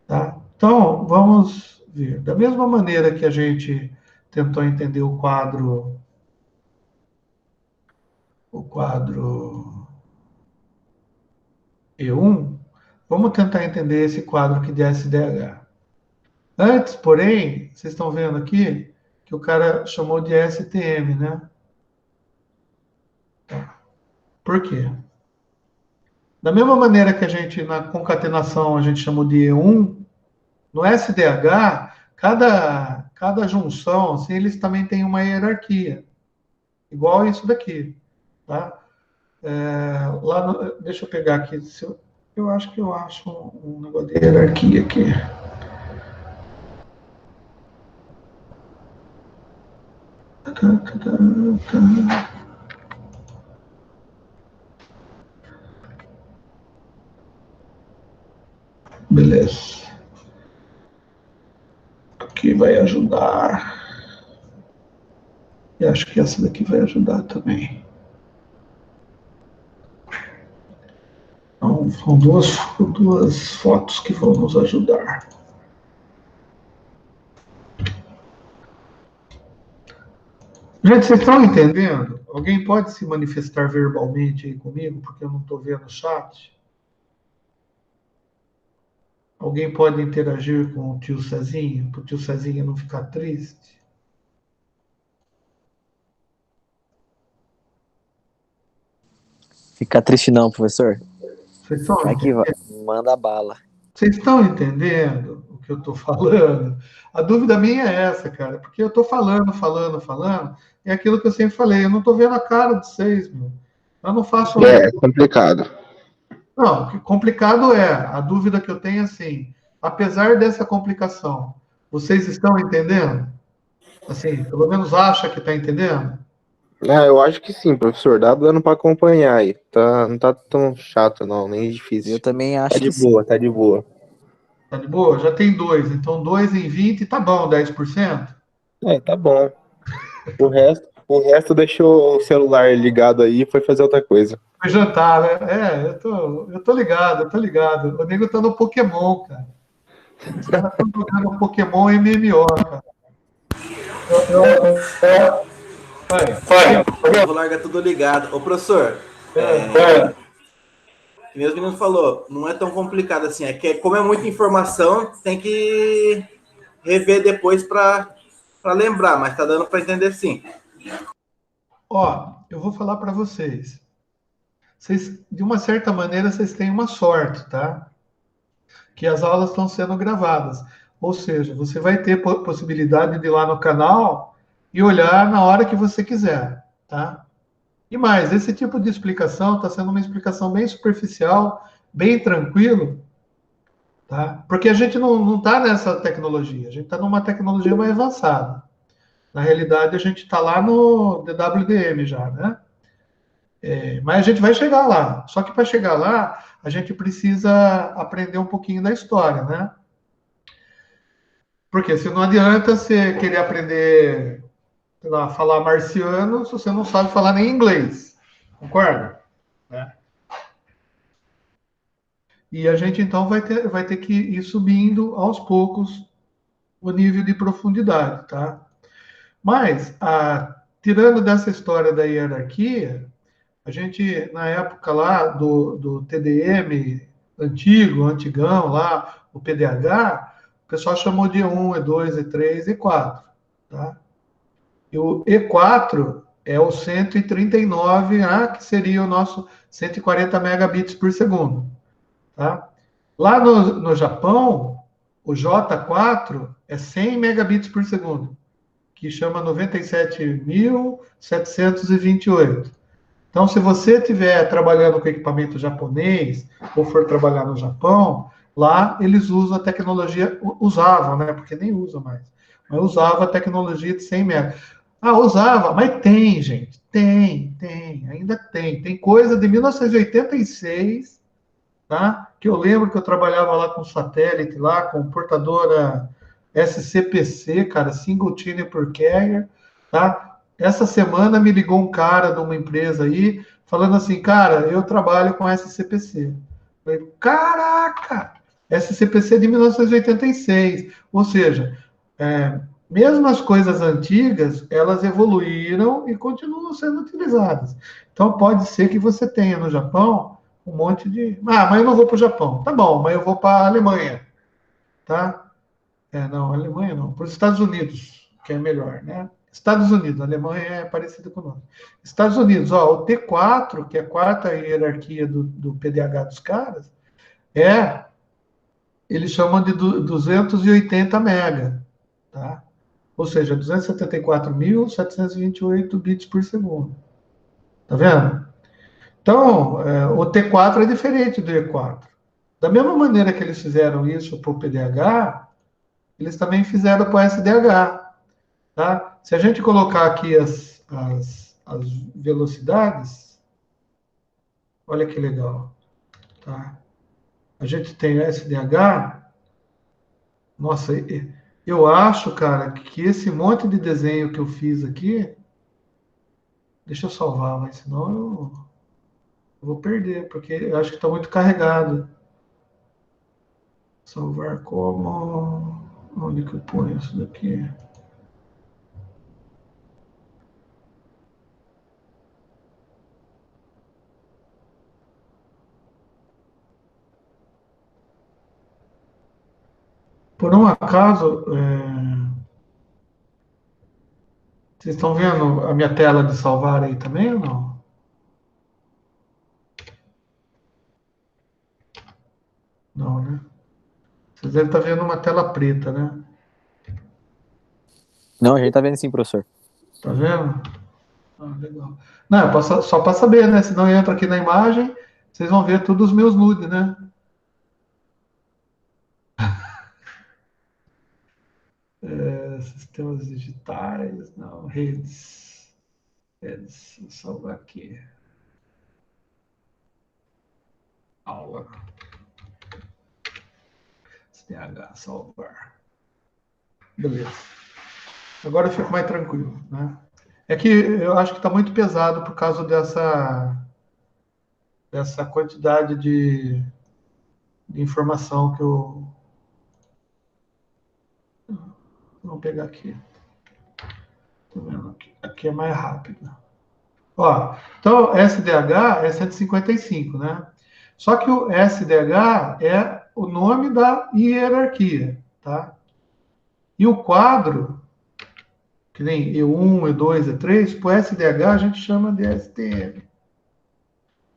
Tá? Então, vamos ver. Da mesma maneira que a gente tentou entender o quadro E1, vamos tentar entender esse quadro aqui de SDH. Antes, porém, vocês estão vendo aqui que o cara chamou de STM, né? Por quê? Da mesma maneira que a gente, na concatenação, a gente chamou de E1, no SDH, cada junção, assim, eles também têm uma hierarquia, igual isso daqui, tá? Deixa eu pegar aqui, eu acho que eu acho um negócio de hierarquia aqui. Beleza. Aqui vai ajudar. E acho que essa daqui vai ajudar também. Então, são duas fotos que vão nos ajudar. Gente, vocês estão entendendo? Alguém pode se manifestar verbalmente aí comigo, porque eu não estou vendo o chat? Alguém pode interagir com o tio Cezinho, para o tio Cezinho não ficar triste? Fica triste não, professor. Vocês estão Aqui, entendendo? manda bala. Vocês estão entendendo o que eu estou falando? A dúvida minha é essa, cara, porque eu estou falando, é aquilo que eu sempre falei, eu não estou vendo a cara de vocês, meu. Eu não faço. É complicado. Não, o que complicado é, a dúvida que eu tenho é assim, apesar dessa complicação, vocês estão entendendo? Assim, pelo menos acha que está entendendo? Ah, eu acho que sim, professor. Dá dando para acompanhar aí. Tá, não tá tão chato, não, nem Eu difícil. também Tá acho de que sim. boa, tá de boa. Tá de boa? Já tem dois, então 2 em 20 tá bom, 10%. É, tá bom. O resto deixou o celular ligado aí e foi fazer outra coisa. Foi jantar, né? É, eu tô ligado, eu tô ligado. O nego tá no Pokémon, cara. Os caras estão jogando Pokémon MMO, cara. Eu vou largar tudo ligado. Ô, professor, que mesmo o menino falou, não é tão complicado assim. É que, como é muita informação, tem que rever depois para lembrar, mas tá dando para entender sim. Ó, eu vou falar para vocês. Vocês, de uma certa maneira, vocês têm uma sorte, tá? Que as aulas estão sendo gravadas. Ou seja, você vai ter possibilidade de ir lá no canal e olhar na hora que você quiser, tá? E mais, esse tipo de explicação está sendo uma explicação bem superficial, bem tranquilo, tá? Porque a gente não está nessa tecnologia, a gente está numa tecnologia mais avançada. Na realidade, a gente está lá no DWDM já, né? Mas a gente vai chegar lá. Só que para chegar lá, a gente precisa aprender um pouquinho da história, né? Porque se não adianta você querer aprender, sei lá, falar marciano se você não sabe falar nem inglês. Concorda? Né? E a gente então vai ter que ir subindo aos poucos o nível de profundidade, tá? Mas, tirando dessa história da hierarquia, a gente, na época lá do TDM antigo, antigão lá, o PDH, o pessoal chamou de E1, E2, E3, E4, tá? E o E4 é o 139, que seria o nosso 140 megabits por segundo, tá? Lá no Japão, o J4 é 100 megabits por segundo, que chama 97.728. Então, se você estiver trabalhando com equipamento japonês ou for trabalhar no Japão, lá eles usam a tecnologia, usavam, né? Porque nem usa mais, mas usava a tecnologia de 100 MB. Usava, mas tem, gente, tem, ainda tem. Tem coisa de 1986, tá? Que eu lembro que eu trabalhava lá com satélite, lá com portadora SCPC, cara, Single Channel Per Carrier, tá? Essa semana me ligou um cara de uma empresa aí, falando assim, cara, eu trabalho com SCPC. Eu falei, caraca! SCPC de 1986. Ou seja, mesmo as coisas antigas, elas evoluíram e continuam sendo utilizadas. Então, pode ser que você tenha no Japão um monte de. Mas eu não vou para o Japão. Tá bom, mas eu vou para a Alemanha. Tá? Não, Alemanha não. Para os Estados Unidos, que é melhor, né? Estados Unidos, a Alemanha é parecida com nós. Estados Unidos, ó, o T4, que é a quarta hierarquia do PDH dos caras, eles chamam de 280 mega, tá? Ou seja, 274.728 bits por segundo. Tá vendo? Então, o T4 é diferente do E4. Da mesma maneira que eles fizeram isso para o PDH, eles também fizeram para o SDH. Tá? Se a gente colocar aqui as velocidades, olha que legal. Tá? A gente tem o SDH. Nossa, eu acho, cara, que esse monte de desenho que eu fiz aqui Deixa eu salvar, mas senão eu vou perder, porque eu acho que está muito carregado. Salvar como... Onde que eu ponho isso daqui? Por um acaso, vocês estão vendo a minha tela de salvar aí também ou não? Não, né? Vocês devem estar vendo uma tela preta, né? Não, a gente tá vendo sim, professor. Tá vendo? Ah, legal. Não, só para saber, né? Se não entra aqui na imagem, vocês vão ver todos os meus nudes, né? Sistemas digitais, não, redes. Redes, vou salvar aqui. Aula. STH, salvar. Beleza. Agora eu fico mais tranquilo, né? É que eu acho que está muito pesado por causa dessa quantidade de informação que eu... Vamos pegar aqui. Tá vendo? Aqui é mais rápido. Ó, então, SDH é 155, né? Só que o SDH é o nome da hierarquia, tá? E o quadro, que nem E1, E2, E3, para o SDH a gente chama de STM,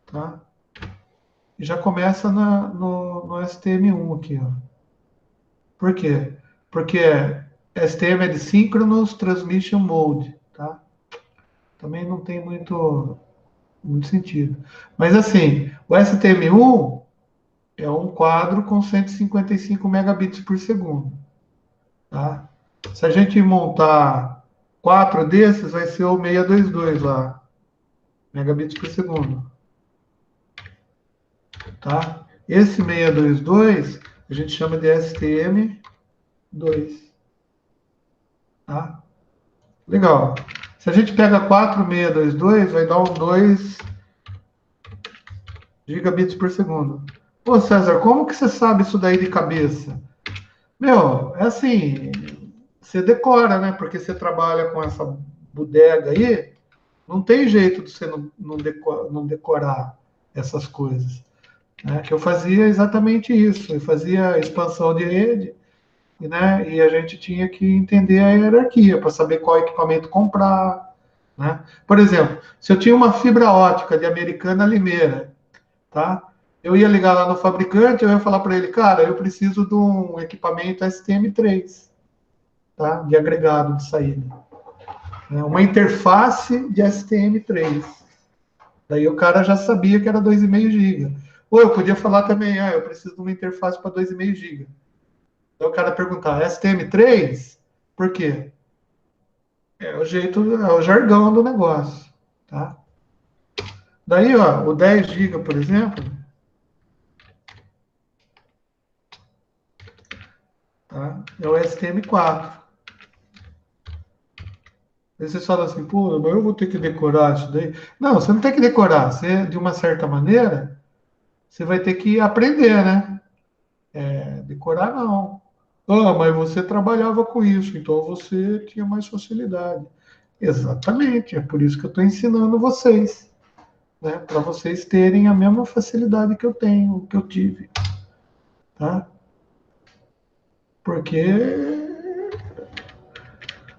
tá? E já começa no STM1 aqui, ó. Por quê? Porque STM é de Synchronous Transmission Mode, tá? Também não tem muito sentido. Mas assim, o STM1 é um quadro com 155 megabits por segundo, tá? Se a gente montar 4 desses, vai ser o 622 lá, megabits por segundo, tá? Esse 622 a gente chama de STM2, tá? Legal. Se a gente pega 4622, vai dar um 2 gigabits por segundo. Ô, César, como que você sabe isso daí de cabeça? Meu, é assim, você decora, né? Porque você trabalha com essa bodega aí, não tem jeito de você não decorar essas coisas. Né? Que eu fazia exatamente isso. Eu fazia expansão de rede, né? E a gente tinha que entender a hierarquia para saber qual equipamento comprar. Né? Por exemplo, se eu tinha uma fibra ótica de Americana a Limeira, tá? Eu ia ligar lá no fabricante, eu ia falar para ele, cara, eu preciso de um equipamento STM3, tá? De agregado de saída. Uma interface de STM3. Daí o cara já sabia que era 2,5 GB. Ou eu podia falar também, eu preciso de uma interface para 2,5 GB. Daí o cara perguntar, STM3? Por quê? É o jeito, é o jargão do negócio, tá? Daí, ó, o 10 GB, por exemplo, tá? É o STM4. Aí você fala assim, pô, mas eu vou ter que decorar isso daí. Não, você não tem que decorar. Você, de uma certa maneira, você vai ter que aprender, né? Decorar não. Ah, mas você trabalhava com isso, então você tinha mais facilidade. Exatamente, é por isso que eu estou ensinando vocês, né? Para vocês terem a mesma facilidade que eu tenho, que eu tive, tá? Porque,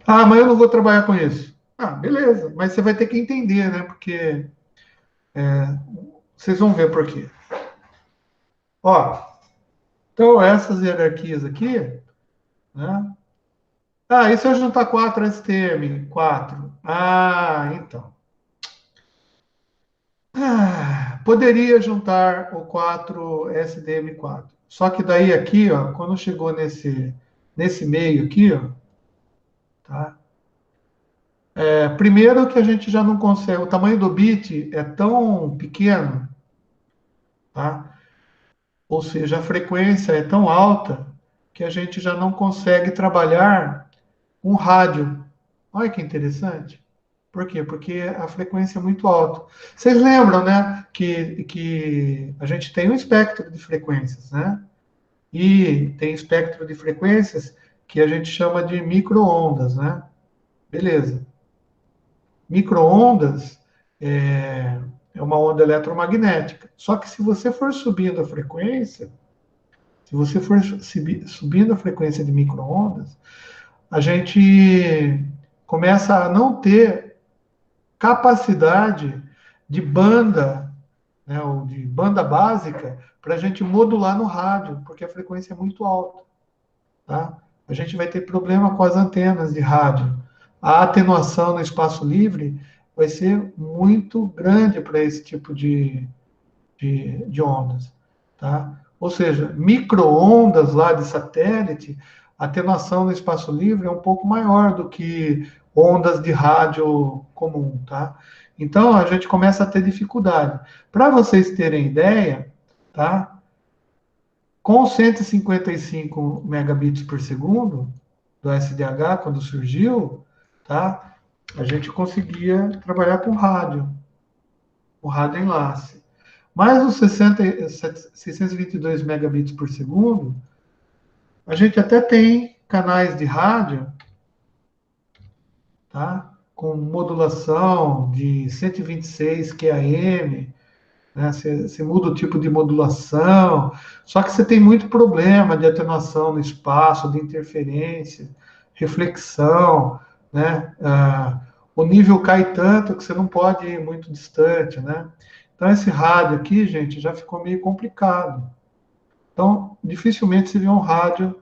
mas eu não vou trabalhar com isso. Ah, beleza, mas você vai ter que entender, né? Porque vocês vão ver por quê. Ó, então essas hierarquias aqui, né? Ah, e se eu juntar 4 STM? 4. Ah, então. Poderia juntar o 4 SDM4. Só que daí aqui, ó, quando chegou nesse meio aqui, ó, tá? Primeiro que a gente já não consegue, o tamanho do bit é tão pequeno, tá? Ou seja, a frequência é tão alta que a gente já não consegue trabalhar com rádio. Olha que interessante. Por quê? Porque a frequência é muito alta. Vocês lembram, né, que a gente tem um espectro de frequências, né? E tem espectro de frequências que a gente chama de micro-ondas, né? Beleza. Micro-ondas é uma onda eletromagnética. Só que se você for subindo a frequência, se você for subindo a frequência de micro-ondas, a gente começa a não ter capacidade de banda, né, ou de banda básica, para a gente modular no rádio, porque a frequência é muito alta. Tá? A gente vai ter problema com as antenas de rádio. A atenuação no espaço livre vai ser muito grande para esse tipo de ondas. Tá? Ou seja, micro-ondas lá de satélite, a atenuação no espaço livre é um pouco maior do que ondas de rádio comum. Tá? Então, a gente começa a ter dificuldade. Para vocês terem ideia, tá? Com 155 megabits por segundo do SDH, quando surgiu, tá? A gente conseguia trabalhar com rádio, o rádio enlace. Mas os 622 megabits por segundo, a gente até tem canais de rádio, tá? Com modulação de 126 QAM, né? Você muda o tipo de modulação, só que você tem muito problema de atenuação no espaço, de interferência, reflexão, né? O nível cai tanto que você não pode ir muito distante, né? Então, esse rádio aqui, gente, já ficou meio complicado. Então, dificilmente se vê um rádio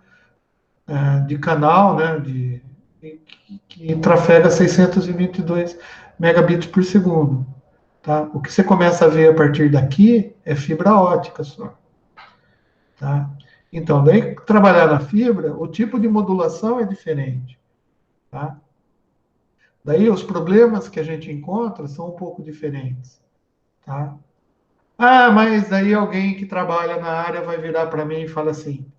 de canal, né, que trafega 622 megabits por segundo. Tá? O que você começa a ver a partir daqui é fibra ótica só. Tá? Então, daí trabalhar na fibra, o tipo de modulação é diferente. Tá? Daí os problemas que a gente encontra são um pouco diferentes. Tá? Ah, mas daí alguém que trabalha na área vai virar para mim e fala assim: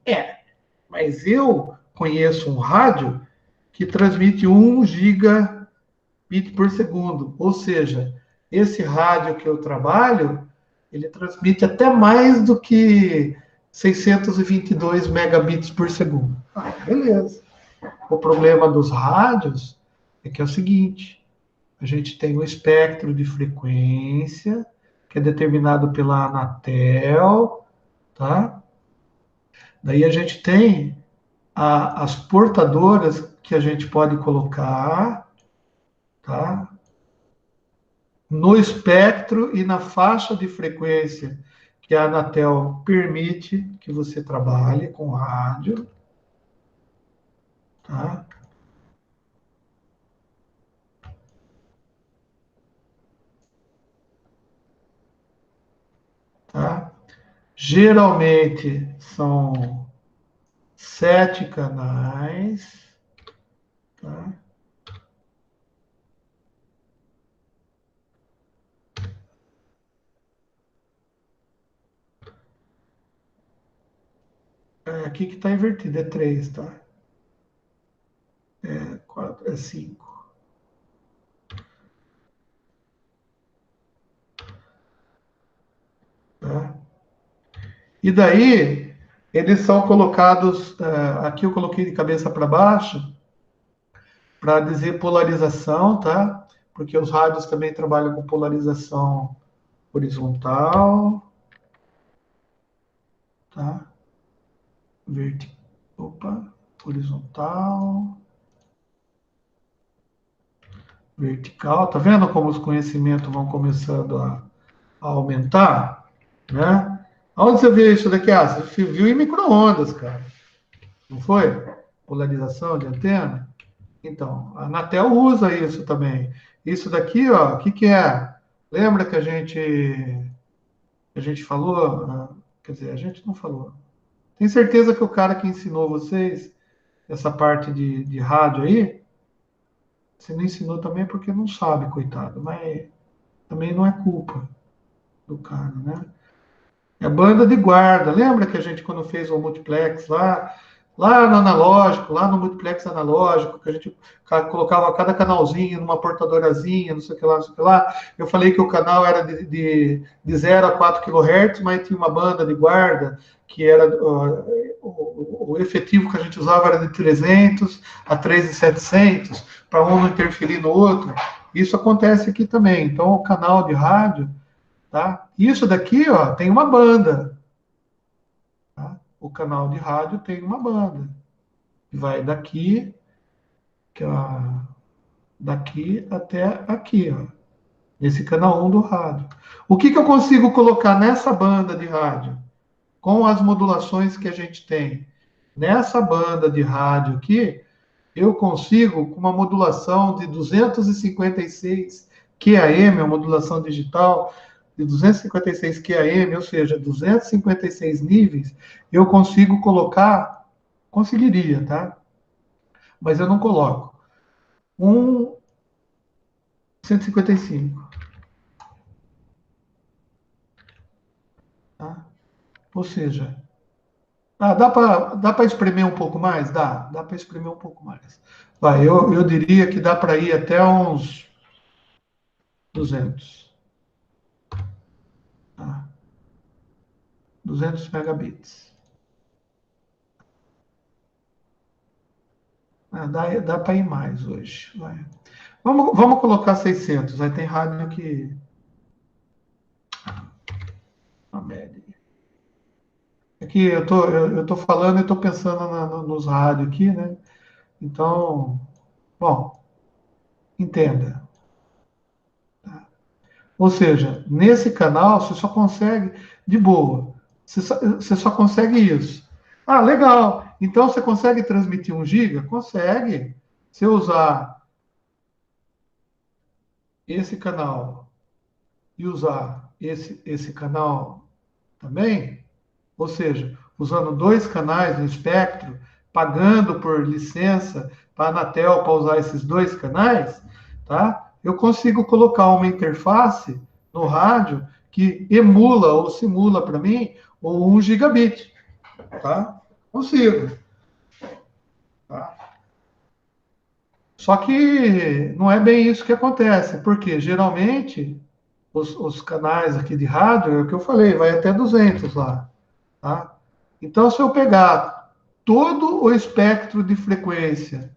mas eu conheço um rádio que transmite 1 gigabit por segundo. Ou seja, esse rádio que eu trabalho, ele transmite até mais do que 622 megabits por segundo. Beleza. O problema dos rádios é que é o seguinte: a gente tem um espectro de frequência que é determinado pela Anatel, tá? Daí a gente tem as portadoras que a gente pode colocar, tá? No espectro e na faixa de frequência que a Anatel permite que você trabalhe com rádio, tá? Tá? Geralmente são 7 canais, tá? Aqui que está invertido, é 3, tá? É 4, é 5. Tá? E daí, eles são colocados, aqui eu coloquei de cabeça para baixo, para dizer polarização, tá? Porque os rádios também trabalham com polarização horizontal, tá? Horizontal, vertical. Tá vendo como os conhecimentos vão começando a aumentar, né? Onde você viu isso daqui? Você viu em micro-ondas, cara. Não foi? Polarização de antena. Então, a Anatel usa isso também. Isso daqui, ó, o que que é? Lembra que a gente falou? Quer dizer, a gente não falou. Tenho certeza que o cara que ensinou vocês essa parte de rádio aí, se não ensinou também é porque não sabe, coitado. Mas também não é culpa do cara, né? É banda de guarda. Lembra que a gente, quando fez o multiplex lá, Lá no analógico, lá no multiplex analógico, que a gente colocava cada canalzinho numa portadorazinha, não sei o que lá, não sei o que lá. Eu falei que o canal era de 0 a 4 kHz, mas tinha uma banda de guarda que era o efetivo que a gente usava era de 300 a 3.700, para um não interferir no outro. Isso acontece aqui também. Então, o canal de rádio, tá? Isso daqui, ó, tem uma banda. Tá? O canal de rádio tem uma banda. Vai daqui, que é daqui até aqui, ó, nesse canal 1 do rádio. O que eu consigo colocar nessa banda de rádio? Com as modulações que a gente tem. Nessa banda de rádio aqui, eu consigo, com uma modulação de 256 QAM, a modulação digital de 256 QAM, ou seja, 256 níveis, eu consigo colocar, conseguiria, tá? Mas eu não coloco. 155. Tá? Ou seja, dá para espremer um pouco mais? Dá para espremer um pouco mais. Vai, eu diria que dá para ir até uns 200. Tá? 200 megabits. Dá para ir mais hoje. Vai. Vamos colocar 600. Aí tem rádio que... A média. Aqui eu tô falando e estou pensando nos rádios aqui, né? Então, bom, entenda. Ou seja, nesse canal você só consegue, de boa, você só consegue isso. Ah, legal. Então você consegue transmitir 1 giga? Consegue. Se eu usar esse canal e usar esse canal também, ou seja, usando 2 canais no espectro, pagando por licença para a Anatel para usar esses 2 canais, tá? Eu consigo colocar uma interface no rádio que emula ou simula para mim o 1 gigabit, tá? Consigo, tá? Só que não é bem isso que acontece, porque geralmente os canais aqui de rádio, é o que eu falei, vai até 200 lá, tá? Então, se eu pegar todo o espectro de frequência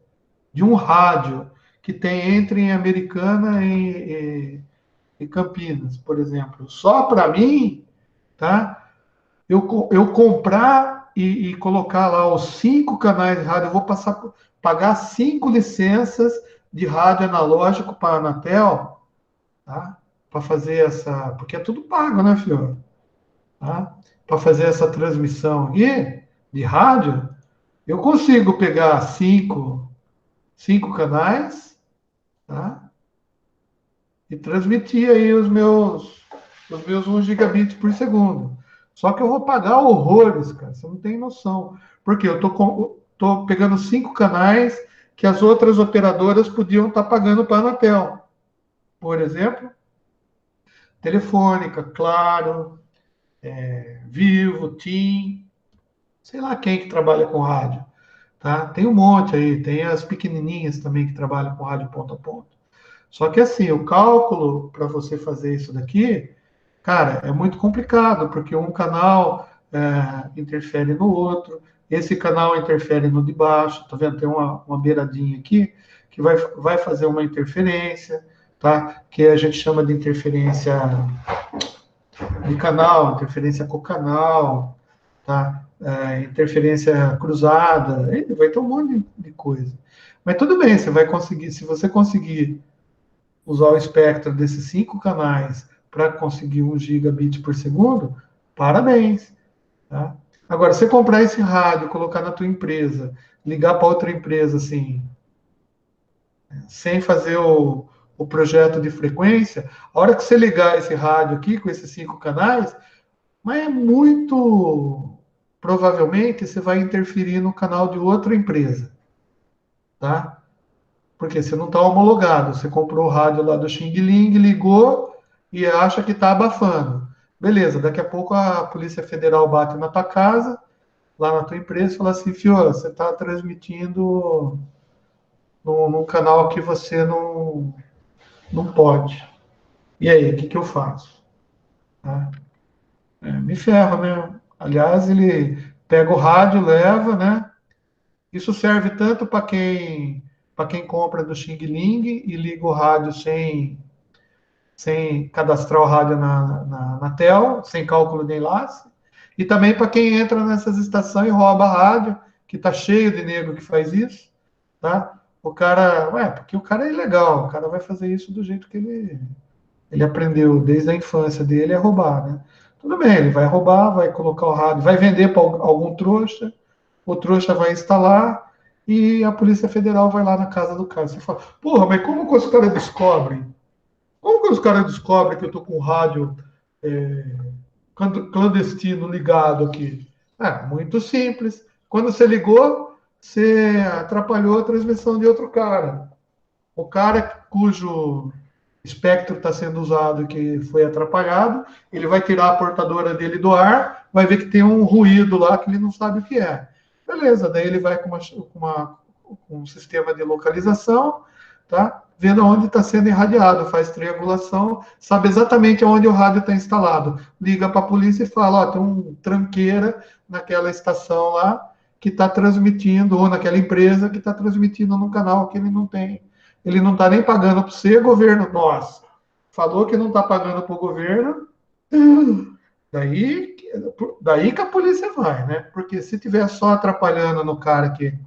de um rádio que tem entre Americana e Campinas, por exemplo, só para mim, tá? Eu comprar e colocar lá os 5 canais de rádio, eu vou pagar 5 licenças de rádio analógico para a Anatel, tá? Para fazer essa, porque é tudo pago, né, filho? Tá? Para fazer essa transmissão aqui de rádio, eu consigo pegar cinco canais, tá? E transmitir aí os meus 1 gigabits por segundo. Só que eu vou pagar horrores, cara. Você não tem noção. Porque eu tô pegando 5 canais que as outras operadoras podiam estar pagando para a Anatel. Por exemplo, Telefônica, Claro, Vivo, TIM, sei lá quem que trabalha com rádio. Tá? Tem um monte aí, tem as pequenininhas também que trabalham com rádio ponto a ponto. Só que assim, o cálculo para você fazer isso daqui, cara, é muito complicado, porque um canal interfere no outro, esse canal interfere no de baixo, tá vendo? Tem uma beiradinha aqui que vai fazer uma interferência, tá? Que a gente chama de interferência de canal, interferência cocanal, tá? Interferência cruzada, vai ter um monte de coisa. Mas tudo bem, você vai conseguir, se você conseguir usar o espectro desses 5 canais para conseguir 1 gigabit por segundo, parabéns. Tá? Agora, se você comprar esse rádio, colocar na tua empresa, ligar para outra empresa assim, sem fazer o projeto de frequência, a hora que você ligar esse rádio aqui com esses 5 canais, mas é muito provavelmente você vai interferir no canal de outra empresa, tá? Porque você não está homologado. Você comprou o rádio lá do Xing Ling, ligou e acha que está abafando. Beleza, daqui a pouco a Polícia Federal bate na tua casa lá na tua empresa e falar assim, Fio, você está transmitindo num canal que você não pode. E aí, o que eu faço? Tá? Me ferro, né? Aliás, ele pega o rádio, leva, né? Isso serve tanto para quem compra do Xing Ling e liga o rádio sem cadastrar o rádio na TEL, sem cálculo de enlace, e também para quem entra nessas estações e rouba a rádio, que está cheio de nego que faz isso, tá? O cara, porque o cara é ilegal, o cara vai fazer isso do jeito que ele aprendeu desde a infância dele a roubar, né? Tudo bem, ele vai roubar, vai colocar o rádio, vai vender para algum trouxa, o trouxa vai instalar e a Polícia Federal vai lá na casa do cara. Você fala, porra, mas como que os caras descobrem? Como que os caras descobrem que eu tô com o rádio é, clandestino ligado aqui? Muito simples. Quando você ligou, você atrapalhou a transmissão de outro cara. O cara cujo espectro está sendo usado que foi atrapalhado, ele vai tirar a portadora dele do ar, vai ver que tem um ruído lá que ele não sabe o que é. Beleza, daí ele vai com um sistema de localização, tá? Vendo onde está sendo irradiado, faz triangulação, sabe exatamente onde o rádio está instalado. Liga para a polícia e fala, ó, tem um tranqueira naquela estação lá que está transmitindo, ou naquela empresa que está transmitindo num canal que ele não tem. Ele não está nem pagando para você, governo. Nossa, falou que não está pagando para o governo, daí que a polícia vai, né? Porque se tiver só atrapalhando no cara que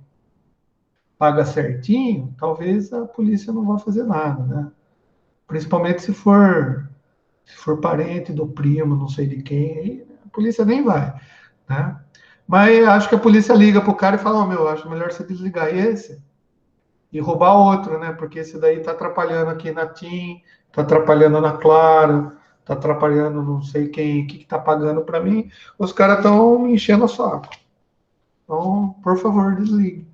paga certinho, talvez a polícia não vá fazer nada, né? Principalmente se for parente do primo, não sei de quem, aí a polícia nem vai, né? Mas acho que a polícia liga pro cara e fala, meu, acho melhor você desligar esse e roubar outro, né? Porque esse daí tá atrapalhando aqui na TIM, tá atrapalhando na Claro, tá atrapalhando não sei quem, que tá pagando para mim. Os caras estão me enchendo o saco. Então, por favor, desligue.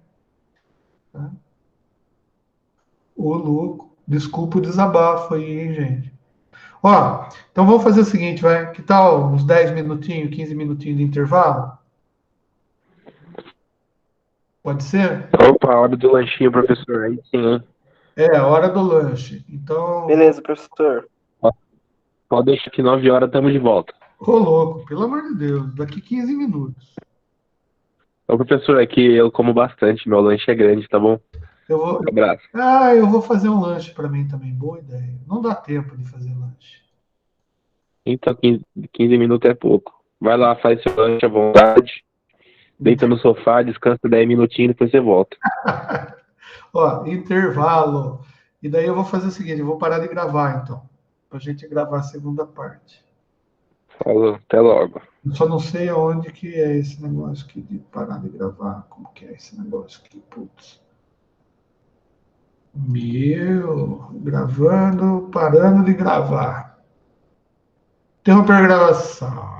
Tá? Ô, louco. Desculpa o desabafo aí, hein, gente. Ó, então vamos fazer o seguinte, vai. Que tal uns 10 minutinhos, 15 minutinhos de intervalo? Pode ser? Opa, hora do lanchinho, professor. Aí sim, hein? É, a hora do lanche. Então, Beleza, professor. Pode deixar que 9 horas estamos de volta. ô louco, pelo amor de Deus, daqui 15 minutos. Ô, professor, é que eu como bastante, meu lanche é grande, tá bom? Eu vou, Um abraço. eu vou fazer um lanche para mim também. Boa ideia. Não dá tempo de fazer lanche. Então, 15 minutos é pouco. Vai lá, faz seu lanche à vontade. Deita no sofá, descansa 10 minutinhos e depois você volta. Ó, intervalo. E daí eu vou fazer o seguinte, eu vou parar de gravar, então. Pra gente gravar a segunda parte. Falou, até logo. Eu só não sei aonde que é esse negócio aqui de parar de gravar. Como que é esse negócio aqui? Putz. Gravando, parando de gravar. Interromper a gravação.